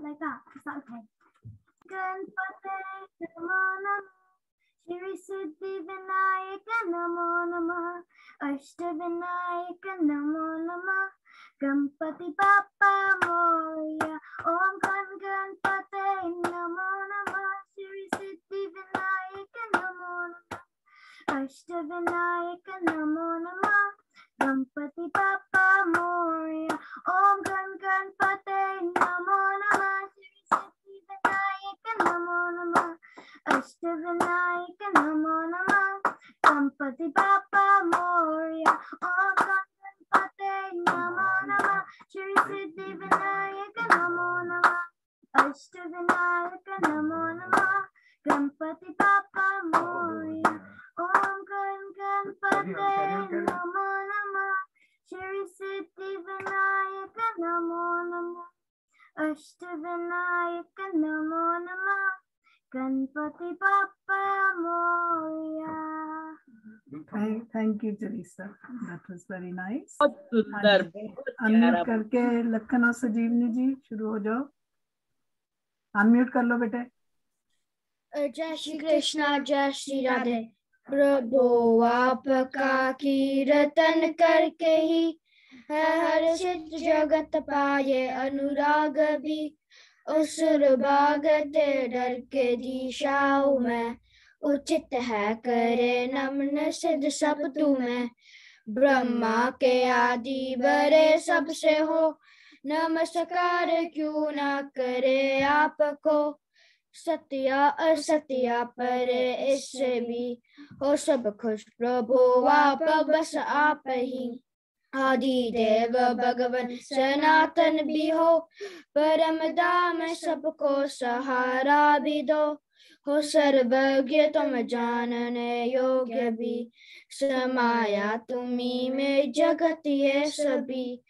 like that. Is that okay? Ganpate Namo Namah Shri Siddhi Vinayaka Namo Namah Ashtavinayaka Namo Namah Ganpati Bappa Moria Om Ganpate Namo Namah Shri Siddhi Vinayaka Namo Namah Ashtavinayaka Namo Namah Ganpati Bappa Moria Om Ganpate Namo Namah Shri Siddhi Vinayaka Namo Namah Ashtavinayaka Namo Namah Ganpati Bappa Moria Om Ganpate Namo Namah Shri Siddhi Vinayaka Namo Namah Ashtavinayaka Namo Namah Ganpati Bappa Moria Om Ganpate Namo Namah Shri Siddhi Vinayaka Namo Namah Ashtavinayaka Namo Namah Ganpati Bappa Moria. Thank you, Teresa. That was very nice. Unmute करके लखन और सजीवनी जी शुरू हो जाओ. Unmute कर लो बेटे. जय श्री कृष्णा, जय श्री राधे. प्रभु आपका कीर्तन करके ही है हर्षित जगत पाए अनुराग भी. असुर भागते डर के दिशाओं में उचित है करे नमन सिद्ध सब तुम्हें. ब्रह्मा के आदि बड़े सबसे हो नमस्कार क्यों ना करे आपको. सत्या असत्या परे इससे भी हो सब खुश प्रभु आप बस आप ही. आदि देव भगवान सनातन भी हो परम धाम सबको सहारा भी दो. हो सर्वज्ञ तुम जानने योग्य भी समाया तुम्ही में जगत ये सभी.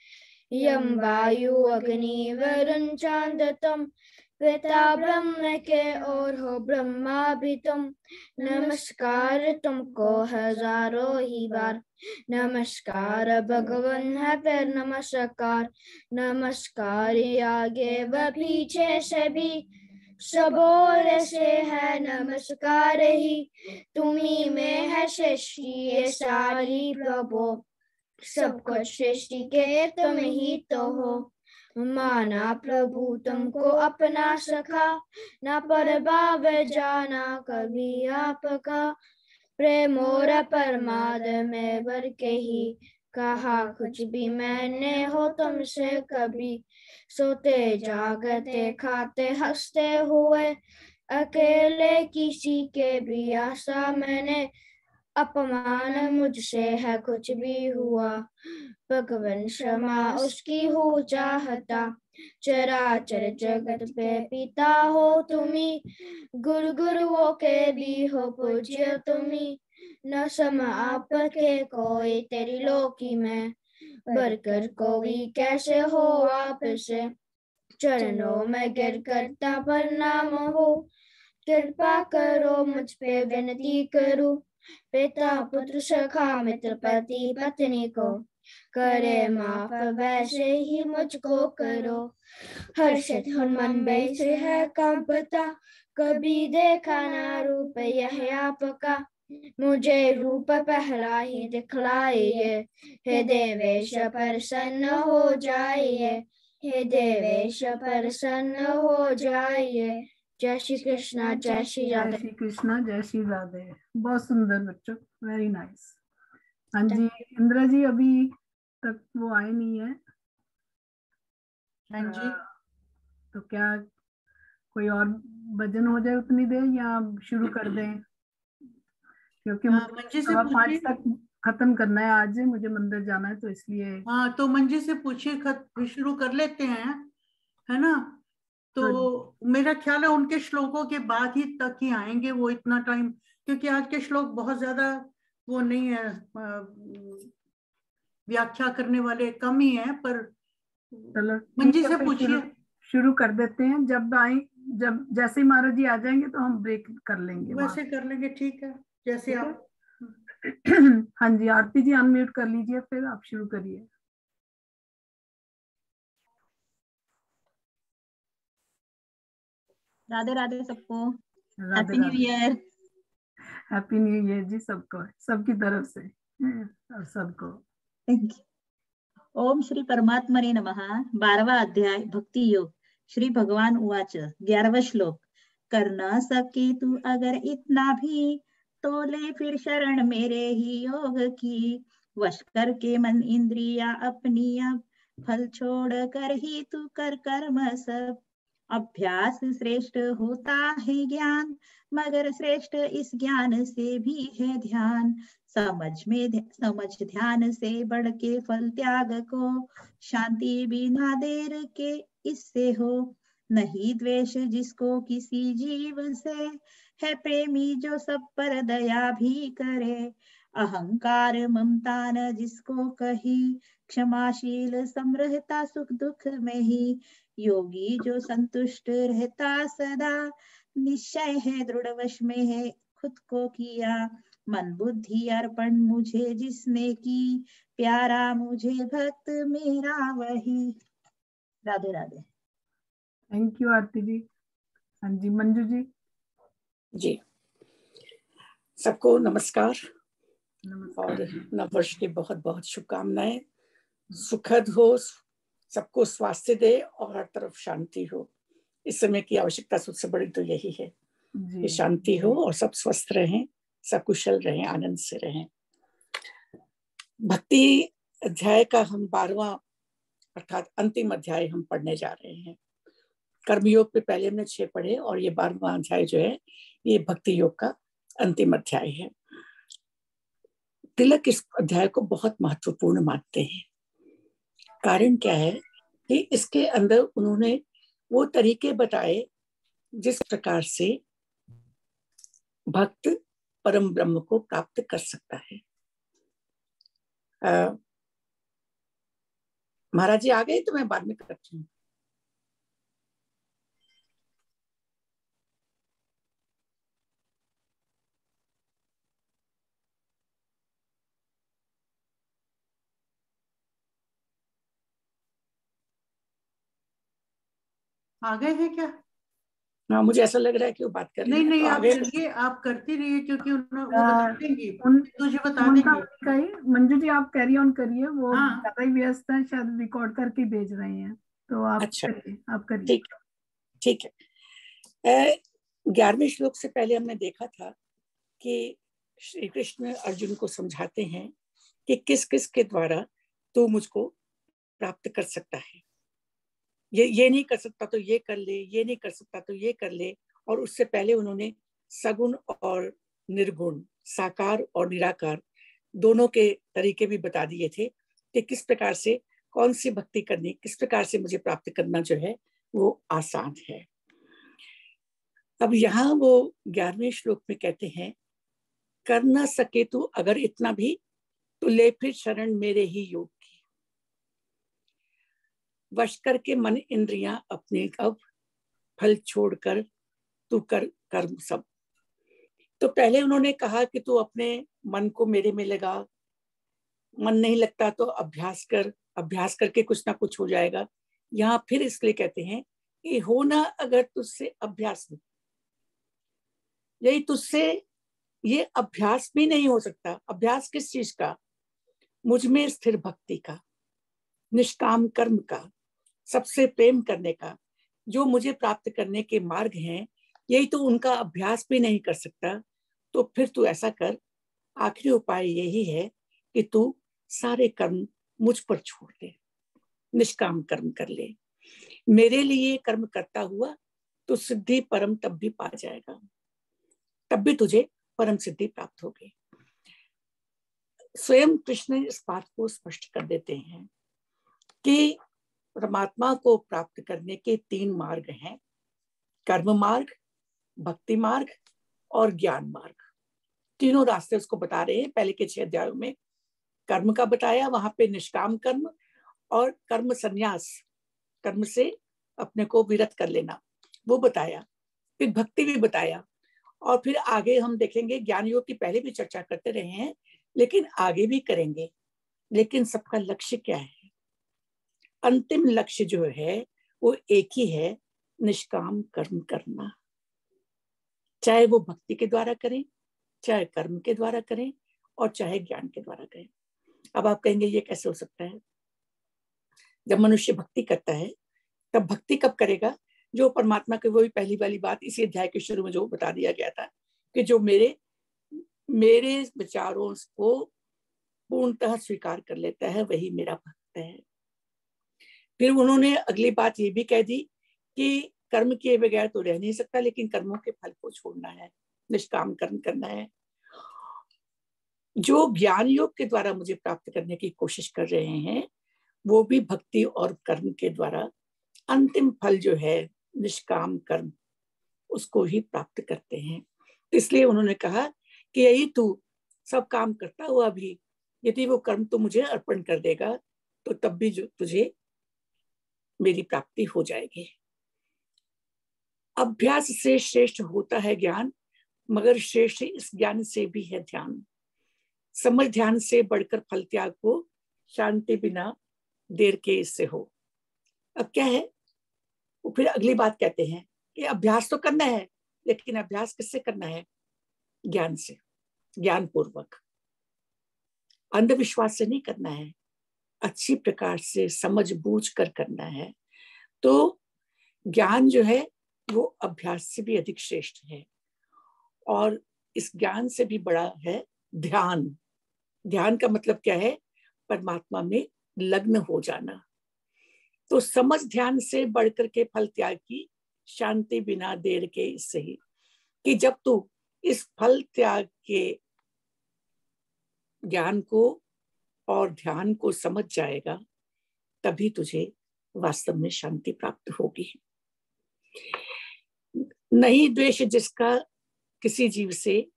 यम वायु अग्नि वरुण चांद तुम पिता ब्रह्म के और हो ब्रह्मा भी तुम. नमस्कार तुमको हजारों ही बार. नमस्कार भगवान है फिर नमस्कार. नमस्कार आगे व पीछे से भी सब ओर से है नमस्कार ही. तुम्ही में है सृष्टि ये सारी प्रभु. सब कुछ सृष्टि के तुम ही तो हो. माना प्रभु तुमको अपना सखा ना परभाव जाना कभी आपका. प्रेम और परमाद में भर के ही कहा कुछ भी मैंने हो तुमसे कभी. सोते जागते खाते हंसते हुए अकेले किसी के भी आशा मैंने. अपमान मुझसे है कुछ भी हुआ भगवान क्षमा उसकी हो चाहता. चराचर जगत पे पिता हो तुम्ही गुरु गुरुओं के भी हो पूज्य तुम्ही. न सम आपके कोई तेरी लोकी में बरकर कोई कैसे हो आपसे. चरणों में गिर करता प्रणाम हो कृपा करो मुझ पे विनती करूं. पिता पुत्र सखा मित्र पति पत्नी को करे माफ वैसे ही मुझको करो. हर्षित हनुमान वैसे है कांपता कभी देखा ना रूप यह आपका. मुझे रूप पहला ही दिखलाइए हे देवेश प्रसन्न हो जाइए. हे देवेश प्रसन्न हो जाइए. जय श्री कृष्णा, जय श्री राधे. जय श्री कृष्णा, जय श्री राधे. बहुत सुंदर बच्चों, वेरी नाइस. हाँ जी, इंदिरा जी अभी तक वो आए नहीं है. हाँ जी. तो क्या कोई और भजन हो जाए उतनी देर या शुरू कर दें, क्योंकि मंजी से 5 तक खत्म करना है आज. मुझे मंदिर जाना है तो इसलिए. हाँ, तो मंजी से पूछिए, शुरू कर लेते हैं, है ना. तो मेरा ख्याल है उनके श्लोकों के बाद ही तक ही आएंगे वो इतना टाइम, क्योंकि आज के श्लोक बहुत ज्यादा वो नहीं है, व्याख्या करने वाले कम ही हैं. पर चलो मंजी से पूछिए. शुरू कर देते हैं. जब आए, जब जैसे ही महाराज जी आ जाएंगे तो हम ब्रेक कर लेंगे. वैसे कर लेंगे, ठीक है, जैसे आप. हाँ जी, आरती जी अनम्यूट कर लीजिए, फिर आप शुरू करिए. राधे राधे सबको, Radhe happy new Radhe. Year. Happy new year जी सबको, सबकी तरफ से और सबको। Thank you. ओम श्री परमात्मने नमः। 12वां अध्याय भक्ति योग। श्री भगवान उवाच। 11वां श्लोक। कर न सके तू अगर इतना भी, तो ले फिर शरण मेरे ही योग की। वश करके मन इंद्रिया अपनी अब, फल छोड़ कर ही तू कर कर्म सब। अभ्यास श्रेष्ठ होता है ज्ञान, मगर श्रेष्ठ इस ज्ञान से भी है ध्यान। समझ ध्यान से बढ़ के फल त्याग को, शांति बिना देर के इससे हो। नहीं द्वेष जिसको किसी जीव से, है प्रेमी जो सब पर दया भी करे। अहंकार ममता न जिसको कही, क्षमाशील समरहता सुख दुख में ही। योगी जो संतुष्ट रहता सदा, निश्चय है दृढ़ वश में है खुद को किया। मन बुद्धि अर्पण मुझे जिसने की, प्यारा मुझे भक्त मेरा वही। राधे राधे। थैंक यू आरती जी। हाँ जी मंजू जी। जी, सबको नमस्कार नमस्कार। और नववर्ष की बहुत बहुत शुभकामनाएं। सुखद हो, सबको स्वास्थ्य दे और हर तरफ शांति हो। इस समय की आवश्यकता सबसे बड़ी तो यही है कि शांति हो और सब स्वस्थ रहें, सब कुशल रहें, आनंद से रहें। भक्ति अध्याय का हम 12वां अर्थात अंतिम अध्याय हम पढ़ने जा रहे हैं। कर्मयोग पे पहले हमने 6 पढ़े और ये 12वां अध्याय जो है ये भक्ति योग का अंतिम अध्याय है। तिलक इस अध्याय को बहुत महत्वपूर्ण मानते हैं। कारण क्या है कि इसके अंदर उन्होंने वो तरीके बताए जिस प्रकार से भक्त परम ब्रह्म को प्राप्त कर सकता है। महाराज जी आ गए तो मैं बाद में करती हूँ। आ गए हैं क्या? हाँ, मुझे ऐसा लग रहा है कि वो बात कर रही नहीं हैं, आप तो करिए, आप करती रहिए क्योंकि वो बता देंगी, तुझे बता उनका देंगी। मंजू जी आप कैरी ऑन करिए, वो हाँ। ज्यादा ही व्यस्त है, शायद रिकॉर्ड करके भेज रहे हैं, तो आप अच्छा, करिए, आप करिए। ठीक है। 11वें श्लोक से पहले हमने देखा था कि श्री कृष्ण अर्जुन को समझाते हैं कि किस किस के द्वारा तू मुझको प्राप्त कर सकता है। ये नहीं कर सकता तो ये कर ले, ये नहीं कर सकता तो ये कर ले। और उससे पहले उन्होंने सगुण और निर्गुण, साकार और निराकार दोनों के तरीके भी बता दिए थे कि किस प्रकार से कौन सी भक्ति करनी, किस प्रकार से मुझे प्राप्त करना जो है वो आसान है। अब यहाँ वो 11वें श्लोक में कहते हैं, कर न सके तू अगर इतना भी, तो ले फिर शरण मेरे ही योग की। वश करके मन इंद्रियां अपने अब, फल छोड़कर तू कर कर्म सब। तो पहले उन्होंने कहा कि तू अपने मन को मेरे में लगा, मन नहीं लगता तो अभ्यास कर, अभ्यास करके कुछ ना कुछ हो जाएगा। यहाँ फिर इसलिए कहते हैं कि होना अगर तुझसे अभ्यास नहीं, यही तुझसे ये अभ्यास भी नहीं हो सकता। अभ्यास किस चीज का? मुझ में स्थिर भक्ति का, निष्काम कर्म का, सबसे प्रेम करने का, जो मुझे प्राप्त करने के मार्ग हैं, यही तो उनका अभ्यास भी नहीं कर सकता। तो फिर तू ऐसा कर, आखिरी उपाय यही है कि तू सारे कर्म मुझ पर छोड़ दे, निष्काम कर्म कर ले। मेरे लिए कर्म करता हुआ तो सिद्धि परम तब भी पा जाएगा, तब भी तुझे परम सिद्धि प्राप्त होगी। स्वयं कृष्ण इस बात को स्पष्ट कर देते हैं कि परमात्मा को प्राप्त करने के 3 मार्ग हैं, कर्म मार्ग, भक्ति मार्ग और ज्ञान मार्ग। तीनों रास्ते उसको बता रहे हैं। पहले के 6 अध्यायों में कर्म का बताया, वहां पे निष्काम कर्म और कर्म संन्यास, कर्म से अपने को विरत कर लेना, वो बताया। फिर भक्ति भी बताया और फिर आगे हम देखेंगे ज्ञान योग की पहले भी चर्चा करते रहे हैं, लेकिन आगे भी करेंगे। लेकिन सबका लक्ष्य क्या है? अंतिम लक्ष्य जो है वो एक ही है, निष्काम कर्म करना। चाहे वो भक्ति के द्वारा करें, चाहे कर्म के द्वारा करें, और चाहे ज्ञान के द्वारा करें। अब आप कहेंगे ये कैसे हो सकता है? जब मनुष्य भक्ति करता है तब भक्ति कब करेगा? जो परमात्मा की वही पहली वाली बात इसी अध्याय के शुरू में जो बता दिया गया था कि जो मेरे विचारों को पूर्णतः स्वीकार कर लेता है वही मेरा भक्त है। फिर उन्होंने अगली बात ये भी कह दी कि कर्म किए बगैर तो रह नहीं सकता, लेकिन कर्मों के फल को छोड़ना है, निष्काम कर्म करना है। जो ज्ञान योग के द्वारा मुझे प्राप्त करने की कोशिश कर रहे हैं वो भी भक्ति और कर्म के द्वारा अंतिम फल जो है निष्काम कर्म उसको ही प्राप्त करते हैं। इसलिए उन्होंने कहा कि यही तू सब काम करता हुआ भी यदि वो कर्म तो मुझे अर्पण कर देगा तो तब भी जो तुझे मेरी प्राप्ति हो जाएगी। अभ्यास से श्रेष्ठ होता है ज्ञान, मगर श्रेष्ठ इस ज्ञान से भी है ध्यान। समझ ध्यान से बढ़कर फल त्याग को, शांति बिना देर के इससे हो। अब क्या है, वो फिर अगली बात कहते हैं कि अभ्यास तो करना है, लेकिन अभ्यास किससे करना है? ज्ञान से, ज्ञान पूर्वक। अंधविश्वास से नहीं करना है, अच्छी प्रकार से समझ बूझ कर करना है। तो ज्ञान जो है वो अभ्यास से भी अधिक श्रेष्ठ है, और इस ज्ञान से भी बड़ा है ध्यान। ध्यान का मतलब क्या है? परमात्मा में लग्न हो जाना। तो समझ ध्यान से बढ़कर के फल त्याग की, शांति बिना देर के इससे ही, कि जब तू इस फल त्याग के ज्ञान को और ध्यान को समझ जाएगा तभी तुझे वास्तव में शांति प्राप्त होगी। नहीं द्वेष जिसका किसी जीव से,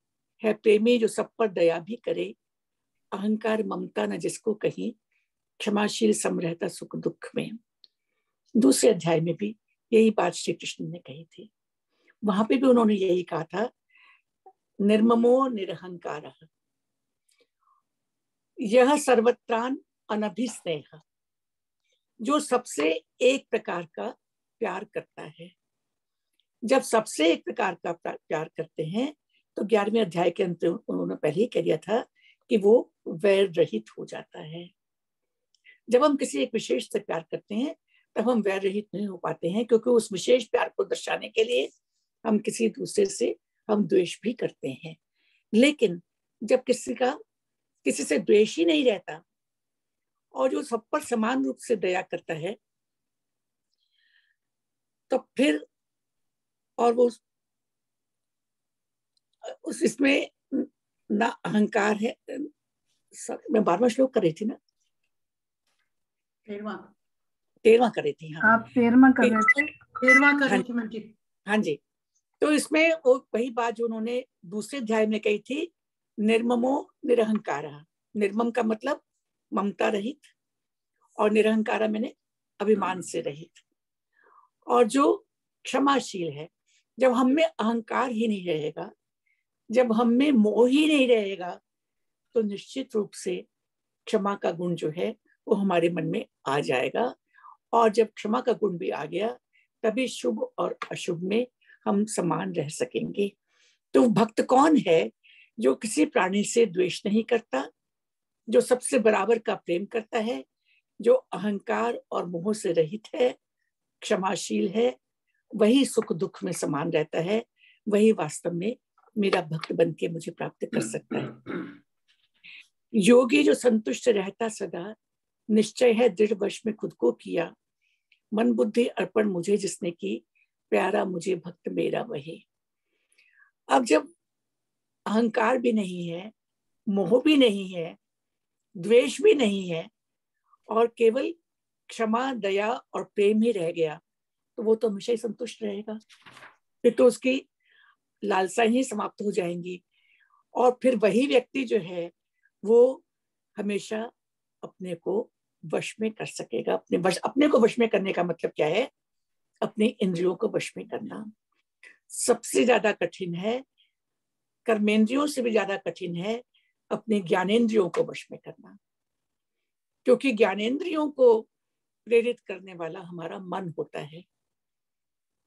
है प्रेमी जो सब पर दया भी करे। अहंकार ममता न जिसको कहीं, क्षमाशील सम रहता सुख दुख में। दूसरे अध्याय में भी यही बात श्री कृष्ण ने कही थी। वहां पे भी उन्होंने यही कहा था, निर्ममो निरहंकार यह सर्वत्रान अनभिस्नेह। जो सबसे एक प्रकार का प्यार करता है। जब सबसे एक प्रकार का प्यार करते हैं तो 11वें अध्याय के अंत उन्होंने पहले ही कह दिया था कि वो वैर रहित हो जाता है। जब हम किसी एक विशेष से प्यार करते हैं तब हम वैर रहित नहीं हो पाते हैं, क्योंकि उस विशेष प्यार को दर्शाने के लिए हम किसी दूसरे से हम द्वेष भी करते हैं। लेकिन जब किसी से द्वेष ही नहीं रहता और जो सब पर समान रूप से दया करता है, तो फिर और वो इसमें ना अहंकार है। मैं 12वां श्लोक कर रही थी ना, 13वां कर रही थी। हाँ, आप 13वां कर रहे थे। 13वां कर रही थी मैं जी। हाँ जी। तो इसमें वो वही बात जो उन्होंने दूसरे अध्याय में कही थी, निर्ममो निरहंकार। निर्मम का मतलब ममता रहित, और निरहंकार मैंने अभिमान से रहित। और जो क्षमाशील है, जब हम में अहंकार ही नहीं रहेगा, जब हम में मोह ही नहीं रहेगा, तो निश्चित रूप से क्षमा का गुण जो है वो हमारे मन में आ जाएगा। और जब क्षमा का गुण भी आ गया तभी शुभ और अशुभ में हम समान रह सकेंगे। तो भक्त कौन है? जो किसी प्राणी से द्वेष नहीं करता, जो सबसे बराबर का प्रेम करता है, जो अहंकार और मोह से रहित है, क्षमाशील है, वही सुख दुख में समान रहता है। वही वास्तव में मेरा भक्त बन के मुझे प्राप्त कर सकता है। योगी जो संतुष्ट रहता सदा, निश्चय है दृढ़ वश में खुद को किया। मन बुद्धि अर्पण मुझे जिसने की, प्यारा मुझे भक्त मेरा वही। अब जब अहंकार भी नहीं है, मोह भी नहीं है, द्वेष भी नहीं है, और केवल क्षमा दया और प्रेम ही रह गया, तो वो तो हमेशा ही संतुष्ट रहेगा। फिर तो उसकी लालसा ही समाप्त हो जाएंगी, और फिर वही व्यक्ति जो है वो हमेशा अपने को वश में कर सकेगा। अपने को वश में करने का मतलब क्या है? अपने इंद्रियों को वश में करना सबसे ज्यादा कठिन है। कर्मेंद्रियों से भी ज्यादा कठिन है अपने ज्ञानेंद्रियों को वश में करना, क्योंकि ज्ञानेंद्रियों को प्रेरित करने वाला हमारा मन होता है,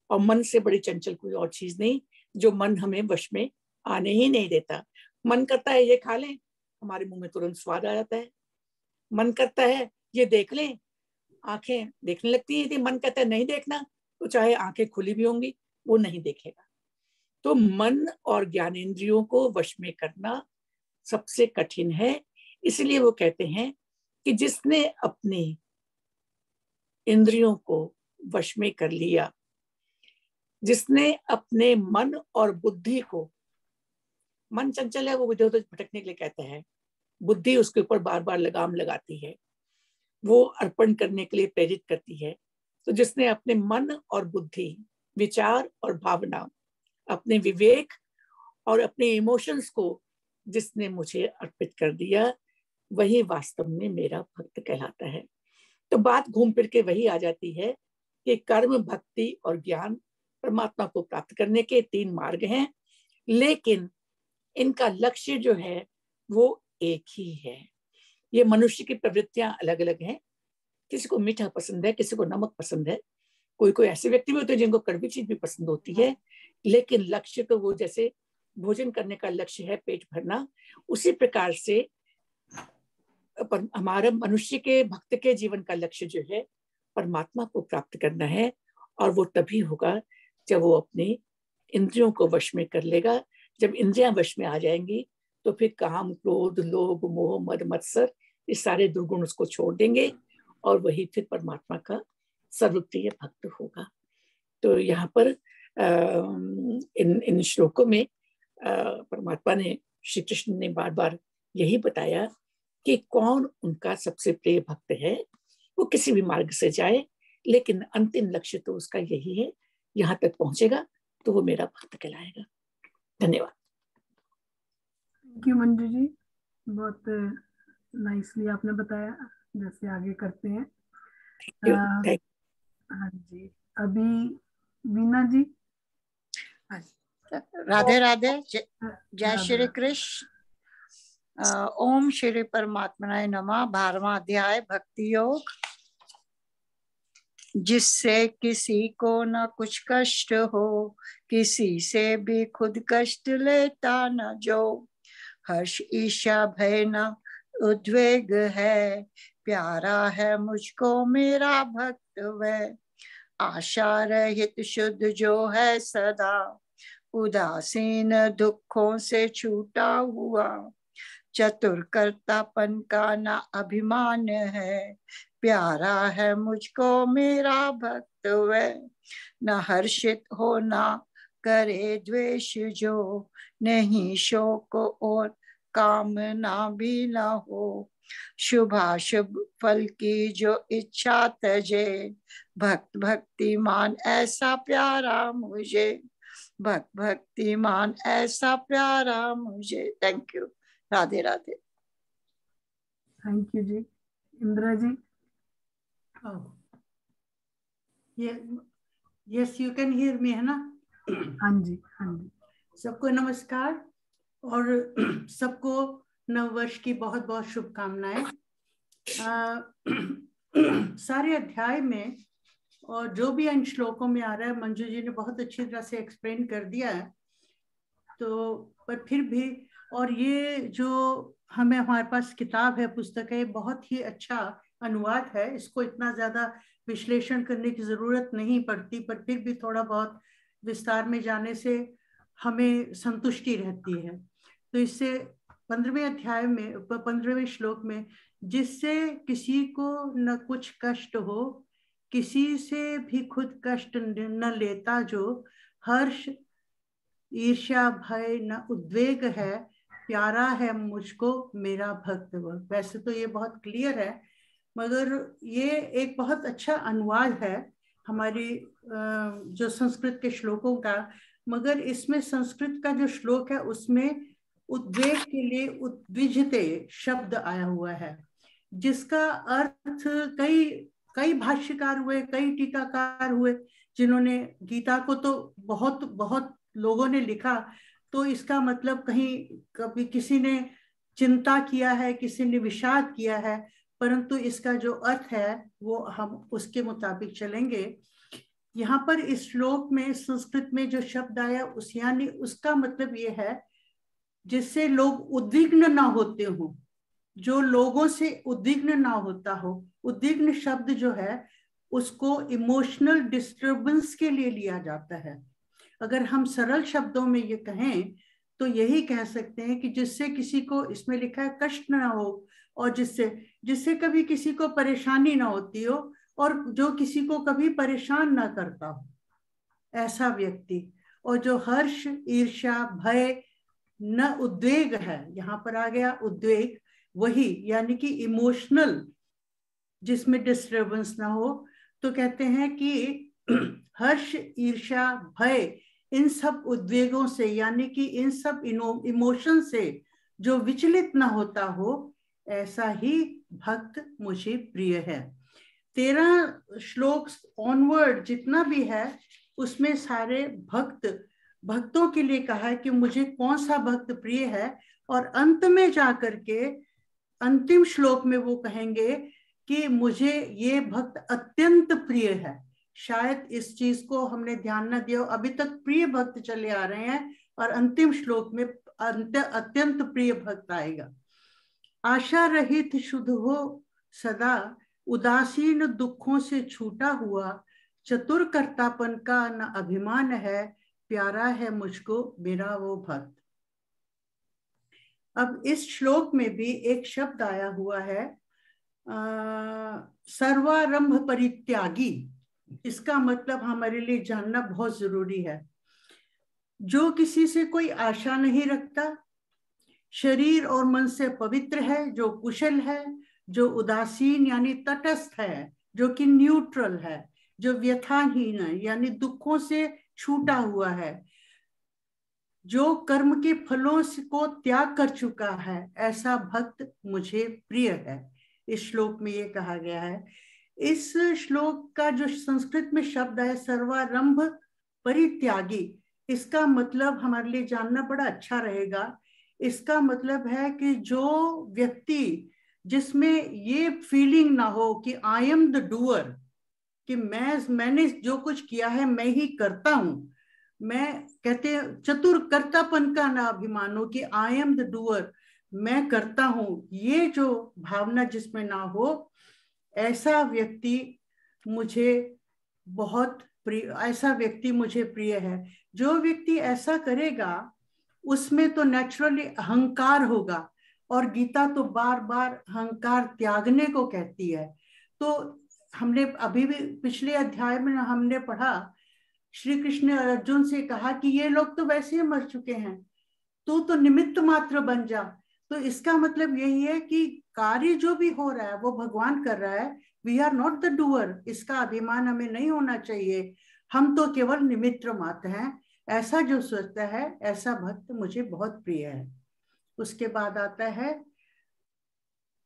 और मन से बड़ी चंचल कोई और चीज नहीं। जो मन हमें वश में आने ही नहीं देता। मन करता है ये खा लें, हमारे मुंह में तुरंत स्वाद आ जाता है। मन करता है ये देख लें, आंखें देखने लगती है। मन कहता है नहीं देखना, तो चाहे आंखें खुली भी होंगी वो नहीं देखेगा। तो मन और ज्ञानेंद्रियों को वश में करना सबसे कठिन है। इसलिए वो कहते हैं कि जिसने अपनी इंद्रियों को वश में कर लिया, जिसने अपने मन और बुद्धि को, मन चंचल है, वो इधर उधर भटकने के लिए कहता है, बुद्धि उसके ऊपर बार बार लगाम लगाती है, वो अर्पण करने के लिए प्रेरित करती है। तो जिसने अपने मन और बुद्धि, विचार और भावना, अपने विवेक और अपने इमोशंस को जिसने मुझे अर्पित कर दिया, वही वास्तव में मेरा भक्त कहलाता है। तो बात घूम फिर के वही आ जाती है कि कर्म, भक्ति और ज्ञान परमात्मा को प्राप्त करने के 3 मार्ग हैं, लेकिन इनका लक्ष्य जो है वो एक ही है। ये मनुष्य की प्रवृत्तियां अलग अलग हैं। किसी को मीठा पसंद है, किसी को नमक पसंद है, कोई कोई ऐसे व्यक्ति भी होते हैं जिनको कड़वी चीज भी पसंद होती है, लेकिन लक्ष्य तो वो, जैसे भोजन करने का लक्ष्य है पेट भरना, उसी प्रकार से हमारा मनुष्य के भक्त के जीवन का लक्ष्य जो है परमात्मा को प्राप्त करना है। और वो तभी होगा जब वो अपनी इंद्रियों को वश में कर लेगा। जब इंद्रियां वश में आ जाएंगी तो फिर काम, क्रोध, लोभ, मोह, मद, मत्सर, ये सारे दुर्गुण उसको छोड़ देंगे और वही फिर परमात्मा का सर्वप्रिय भक्त होगा। तो यहाँ पर इन श्लोकों में परमात्मा ने, श्री कृष्ण ने बार बार यही बताया कि कौन उनका सबसे प्रिय भक्त है। वो किसी भी मार्ग से जाए, लेकिन अंतिम लक्ष्य तो उसका यही है, यहाँ तक पहुंचेगा तो वो मेरा भक्त कहलाएगा। धन्यवाद। थैंक यू मंजू जी, बहुत नाइसली आपने बताया। जैसे आगे करते हैं। हाँ जी, अभी वीना जी। राधे राधे, जय श्री कृष्ण। ओम श्री परमात्मनाय नमः। 12वां अध्याय भक्ति योग। जिससे किसी को न कुछ कष्ट हो, किसी से भी खुद कष्ट लेता न जो, हर्ष ईर्ष्या भय न उद्वेग है, प्यारा है मुझको मेरा भक्त वह। आशा रहित शुद्ध जो है सदा, उदासीन दुखों से छूटा हुआ, चतुर कर्तापन का ना अभिमान है, प्यारा है मुझको मेरा भक्त वह। न हर्षित हो ना करे द्वेष जो, नहीं शोक और कामना भी न हो, शुभाशुभ फल की जो इच्छा तजे, भक्त भक्तिमान ऐसा प्यारा मुझे, भक्त भक्तिमान ऐसा प्यारा मुझे। Thank you. Radhe Radhe. Thank you जी। Indira ji. Yes, you can hear me, है ना? हाँ जी, हाँ जी। सबको नमस्कार और सबको नववर्ष की बहुत बहुत शुभकामनाएं। सारे अध्याय में और जो भी इन श्लोकों में आ रहा है, मंजू जी ने बहुत अच्छी तरह से एक्सप्लेन कर दिया है। तो पर फिर भी, और ये जो हमारे पास किताब है, पुस्तक है, बहुत ही अच्छा अनुवाद है। इसको इतना ज्यादा विश्लेषण करने की जरूरत नहीं पड़ती, पर फिर भी थोड़ा बहुत विस्तार में जाने से हमें संतुष्टि रहती है। तो इससे 15वें अध्याय में 15वें श्लोक में, जिससे किसी को न कुछ कष्ट हो, किसी से भी खुद कष्ट न लेता जो, हर्ष ईर्ष्या भय न उद्वेग है, प्यारा है मुझको मेरा भक्त वह। वैसे तो ये बहुत क्लियर है, मगर ये एक बहुत अच्छा अनुवाद है हमारी जो संस्कृत के श्लोकों का। मगर इसमें संस्कृत का जो श्लोक है उसमें उद्वेग के लिए उद्विजते शब्द आया हुआ है, जिसका अर्थ कई भाष्यकार हुए, कई टीकाकार हुए, जिन्होंने गीता को तो बहुत बहुत लोगों ने लिखा। तो इसका मतलब कभी किसी ने चिंता किया है, किसी ने विषाद किया है, परंतु इसका जो अर्थ है वो हम उसके मुताबिक चलेंगे। यहाँ पर इस श्लोक में संस्कृत में जो शब्द आया उस यानी उसका मतलब ये है जिससे लोग उद्विग्न ना होते हो, जो लोगों से उद्विग्न ना होता हो। उद्विग्न शब्द जो है उसको इमोशनल डिस्टर्बेंस के लिए लिया जाता है। अगर हम सरल शब्दों में ये कहें तो यही कह सकते हैं कि जिससे किसी को, इसमें लिखा है कष्ट ना हो, और जिससे कभी किसी को परेशानी ना होती हो, और जो किसी को कभी परेशान ना करता हो, ऐसा व्यक्ति। और जो हर्ष, ईर्ष्या, भय, न उद्वेग है, यहाँ पर आ गया उद्वेग, वही यानी कि इमोशनल, जिसमें डिस्टर्बेंस ना हो। तो कहते हैं कि हर्ष, ईर्ष्या, भय, इन सब उद्वेगों से यानी कि इन सब इमोशन से जो विचलित ना होता हो, ऐसा ही भक्त मुझे प्रिय है। 13 श्लोक ऑनवर्ड जितना भी है उसमें सारे भक्तों के लिए कहा है कि मुझे कौन सा भक्त प्रिय है, और अंत में जाकर के अंतिम श्लोक में वो कहेंगे कि मुझे ये भक्त अत्यंत प्रिय है। शायद इस चीज को हमने ध्यान न दिया, अभी तक प्रिय भक्त चले आ रहे हैं और अंतिम श्लोक में अत्यंत प्रिय भक्त आएगा। आशा रहित शुद्ध हो सदा, उदासीन दुखों से छूटा हुआ, चतुर कर्तापन का न अभिमान है, प्यारा है मुझको मेरा वो भक्त। अब इस श्लोक में भी एक शब्द आया हुआ है सर्वारंभ परित्यागी। इसका मतलब हमारे लिए जानना बहुत जरूरी है। जो किसी से कोई आशा नहीं रखता, शरीर और मन से पवित्र है, जो कुशल है, जो उदासीन यानी तटस्थ है, जो कि न्यूट्रल है, जो व्यथाहीन है यानी दुखों से छूटा हुआ है, जो कर्म के फलों को त्याग कर चुका है, ऐसा भक्त मुझे प्रिय है। इस श्लोक में ये कहा गया है। इस श्लोक का जो संस्कृत में शब्द है सर्वारंभ परित्यागी, इसका मतलब हमारे लिए जानना बड़ा अच्छा रहेगा। इसका मतलब है कि जो व्यक्ति जिसमें ये फीलिंग ना हो कि आई एम द डूअर, कि मैंने जो कुछ किया है मैं ही करता हूं, मैं कहते हैं चतुर कर्तापन का ना अभिमान हो कि आई एम द डूअर, मैं करता हूं, ये जो भावना जिसमें ना हो, ऐसा व्यक्ति मुझे बहुत प्रिय, ऐसा व्यक्ति मुझे प्रिय है। जो व्यक्ति ऐसा करेगा उसमें तो नेचुरली अहंकार होगा, और गीता तो बार बार अहंकार त्यागने को कहती है। तो हमने अभी भी पिछले अध्याय में हमने पढ़ा, श्री कृष्ण ने अर्जुन से कहा कि ये लोग तो वैसे ही मर चुके हैं, तू तो निमित्त मात्र बन जा। तो इसका मतलब यही है कि कार्य जो भी हो रहा है वो भगवान कर रहा है, we are not the doer. इसका अभिमान हमें नहीं होना चाहिए, हम तो केवल निमित्त मात्र हैं। ऐसा जो सोचता है ऐसा भक्त मुझे बहुत प्रिय है। उसके बाद आता है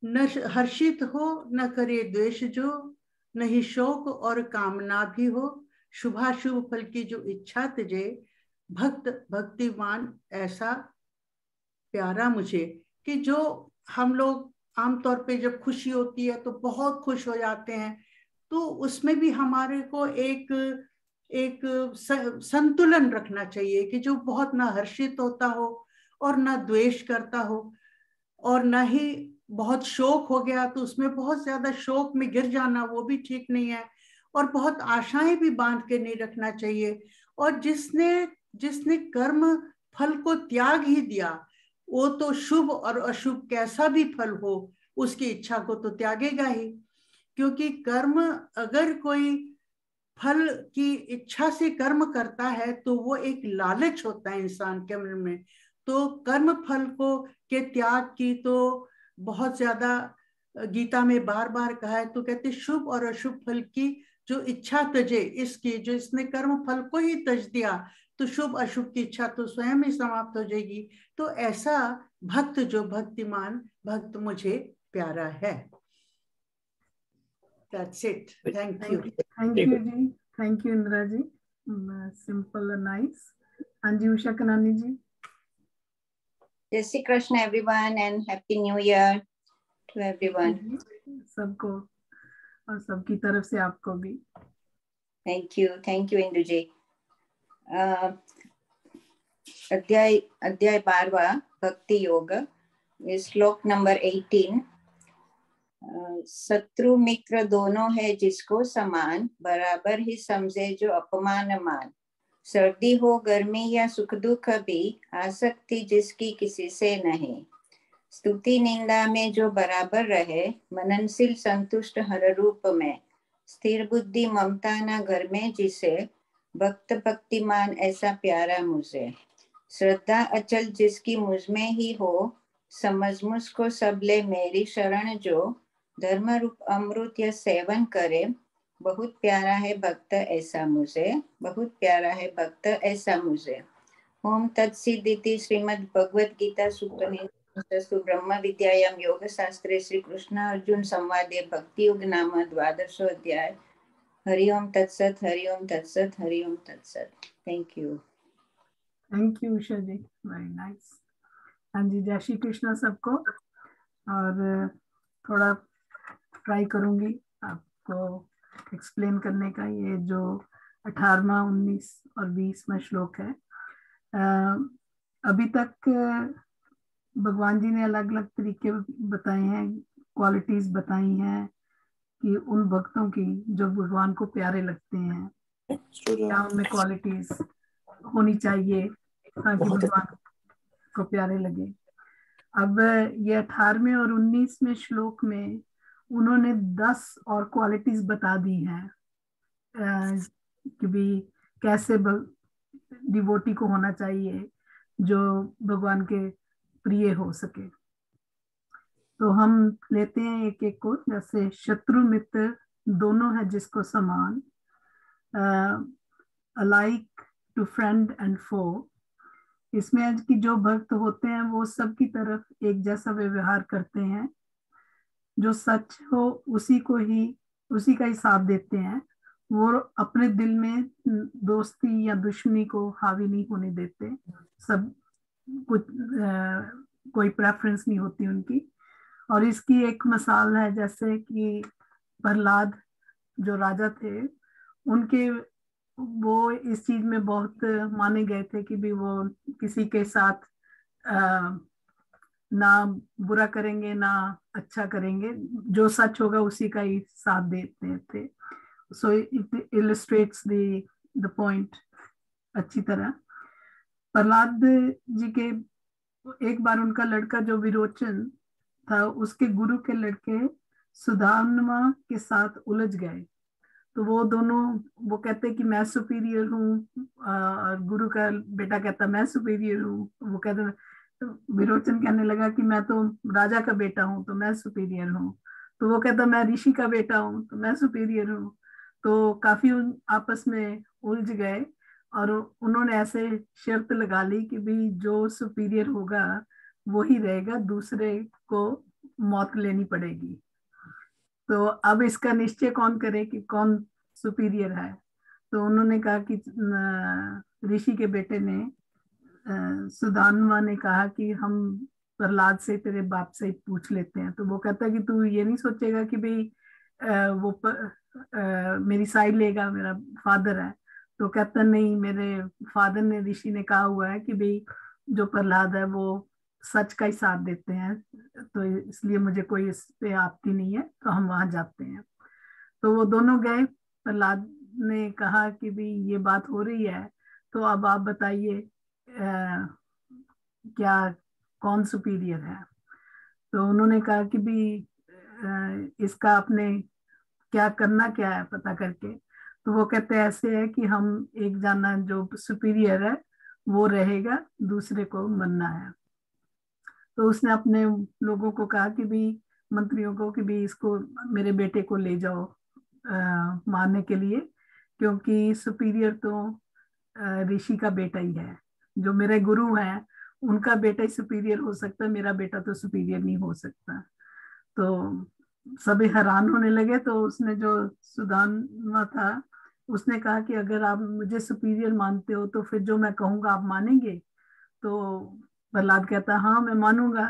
न हर्षित हो न करे द्वेष जो, नहीं शोक और कामना भी हो, शुभाशुभ फल की जो इच्छा तजे, भक्त भक्तिमान ऐसा प्यारा मुझे। कि जो हम लोग आमतौर पे जब खुशी होती है तो बहुत खुश हो जाते हैं, तो उसमें भी हमारे को एक संतुलन रखना चाहिए कि जो बहुत ना हर्षित होता हो और ना द्वेष करता हो, और ना ही बहुत शोक हो गया तो उसमें बहुत ज्यादा शोक में गिर जाना, वो भी ठीक नहीं है। और बहुत आशाएं भी बांध के नहीं रखना चाहिए। और जिसने कर्म फल को त्याग ही दिया, वो तो शुभ और अशुभ कैसा भी फल हो उसकी इच्छा को तो त्यागेगा ही। क्योंकि कर्म, अगर कोई फल की इच्छा से कर्म करता है तो वो एक लालच होता है इंसान के मन में। तो कर्म फल को के त्याग की तो बहुत ज्यादा गीता में बार बार कहा है। तो कहते शुभ और अशुभ फल की जो इच्छा तजे, इसकी जो इसने कर्म फल को ही तज दिया तो शुभ अशुभ की इच्छा तो स्वयं ही समाप्त हो जाएगी। तो ऐसा भक्त, जो भक्तिमान भक्त मुझे प्यारा है। That's it. Thank you. Thank you ji, thank you Indira ji, simple and nice. हाँ जी उषा कनानी जी। जय Shri Krishna everyone and happy new year to everyone. सबको और सबकी तरफ से आपको भी। Thank you इंदु जी. अध्याय 12 भक्ति योग, श्लोक नंबर 18. शत्रु मित्र दोनों है जिसको समान, बराबर ही समझे जो अपमान मान. सर्दी हो गर्मी या सुख दुख भी, आसक्ति जिसकी किसी से नहीं. स्तुति निंदा में जो बराबर रहे, मननशील संतुष्ट हर रूप में. स्थिर बुद्धि ममता न घर में जिसे, भक्त भक्तिमान ऐसा प्यारा मुझे. श्रद्धा अचल जिसकी मुझ में ही हो, समझ मुझको सब ले मेरी शरण जो. धर्म रूप अमृत यह सेवन करे, बहुत प्यारा है भक्त ऐसा मुझे, बहुत प्यारा है भक्त ऐसा मुझे. ओम तत्सिदिति श्रीमद् भगवद गीता सुपनिषत्सु ब्रह्म विद्यायां योग शास्त्रे श्री कृष्ण अर्जुन संवादे भक्ति योग नाम 12वां अध्याय. हरि ओम तत्सत, हरि ओम तत्सत, हरि ओम तत्सत. Thank you. Thank you Usha ji, very nice. हाँ जी, जय श्री कृष्ण सबको. और थोड़ा ट्राई करूंगी आपको एक्सप्लेन करने का. ये जो 18वां, 19 और 20वां श्लोक है, अभी तक भगवान जी ने अलग अलग तरीके बताए हैं, क्वालिटीज बताई हैं कि उन भक्तों की जो भगवान को प्यारे लगते हैं, क्या उनमें क्वालिटीज होनी चाहिए ताकि भगवान को प्यारे लगे. अब ये 18वें और 19वें श्लोक में उन्होंने 10 और क्वालिटीज बता दी हैं कि भी कैसे डिवोटी को होना चाहिए जो भगवान के प्रिय हो सके. तो हम लेते हैं एक एक को. जैसे शत्रु मित्र दोनों है जिसको समान, अलाइक टू फ्रेंड एंड फो. इसमें कि जो भक्त होते हैं वो सबकी तरफ एक जैसा व्यवहार करते हैं, जो सच हो उसी का ही साथ देते हैं. वो अपने दिल में दोस्ती या दुश्मनी को हावी नहीं होने देते. सब कुछ कोई प्रेफरेंस नहीं होती उनकी. और इसकी एक मिसाल है, जैसे कि प्रहलाद जो राजा थे, उनके वो इस चीज में बहुत माने गए थे कि भी वो किसी के साथ ना बुरा करेंगे ना अच्छा करेंगे, जो सच होगा उसी का ही साथ देते थे. So it illustrates the point अच्छी तरह. प्रहलाद जी के एक बार उनका लड़का जो विरोचन था, उसके गुरु के लड़के सुदामा के साथ उलझ गए. तो वो दोनों, वो कहते कि मैं सुपीरियर हूँ और गुरु का बेटा कहता मैं सुपीरियर हूँ. वो कहते, तो विरोचन कहने लगा कि मैं तो राजा का बेटा हूँ तो मैं सुपीरियर हूँ. तो वो कहता मैं ऋषि का बेटा हूँ तो मैं सुपीरियर हूँ. तो काफी आपस में उलझ गए और उन्होंने ऐसे शर्त लगा ली कि भी जो सुपीरियर होगा वो ही रहेगा, दूसरे को मौत लेनी पड़ेगी. तो अब इसका निश्चय कौन करे कि कौन सुपीरियर है. तो उन्होंने कहा कि ऋषि के बेटे ने, सुदामा ने कहा कि हम प्रहलाद से, तेरे बाप से पूछ लेते हैं. तो वो कहता कि तू ये नहीं सोचेगा कि भाई वो मेरी साइड लेगा, मेरा फादर है. तो कहता नहीं, मेरे फादर ने, ऋषि ने कहा हुआ है कि भाई जो प्रहलाद है वो सच का ही साथ देते हैं, तो इसलिए मुझे कोई इस पे आपत्ति नहीं है, तो हम वहां जाते हैं. तो वो दोनों गए. प्रहलाद ने कहा कि भाई ये बात हो रही है, तो अब आप बताइए क्या कौन सुपीरियर है. तो उन्होंने कहा कि भाई इसका अपने क्या करना क्या है पता करके. तो वो कहते हैं ऐसे है कि हम एक जाना जो सुपीरियर है वो रहेगा, दूसरे को मरना है. तो उसने अपने लोगों को कहा कि भी मंत्रियों को कि भी इसको, मेरे बेटे को ले जाओ मारने के लिए, क्योंकि सुपीरियर तो ऋषि का बेटा ही है. जो मेरे गुरु हैं उनका बेटा ही सुपीरियर हो सकता है, मेरा बेटा तो सुपीरियर नहीं हो सकता. तो सभी हैरान होने लगे. तो उसने, जो सुदामा था, उसने कहा कि अगर आप मुझे सुपीरियर मानते हो तो फिर जो मैं कहूँगा आप मानेंगे. तो प्रहलाद कहता हाँ मैं मानूंगा.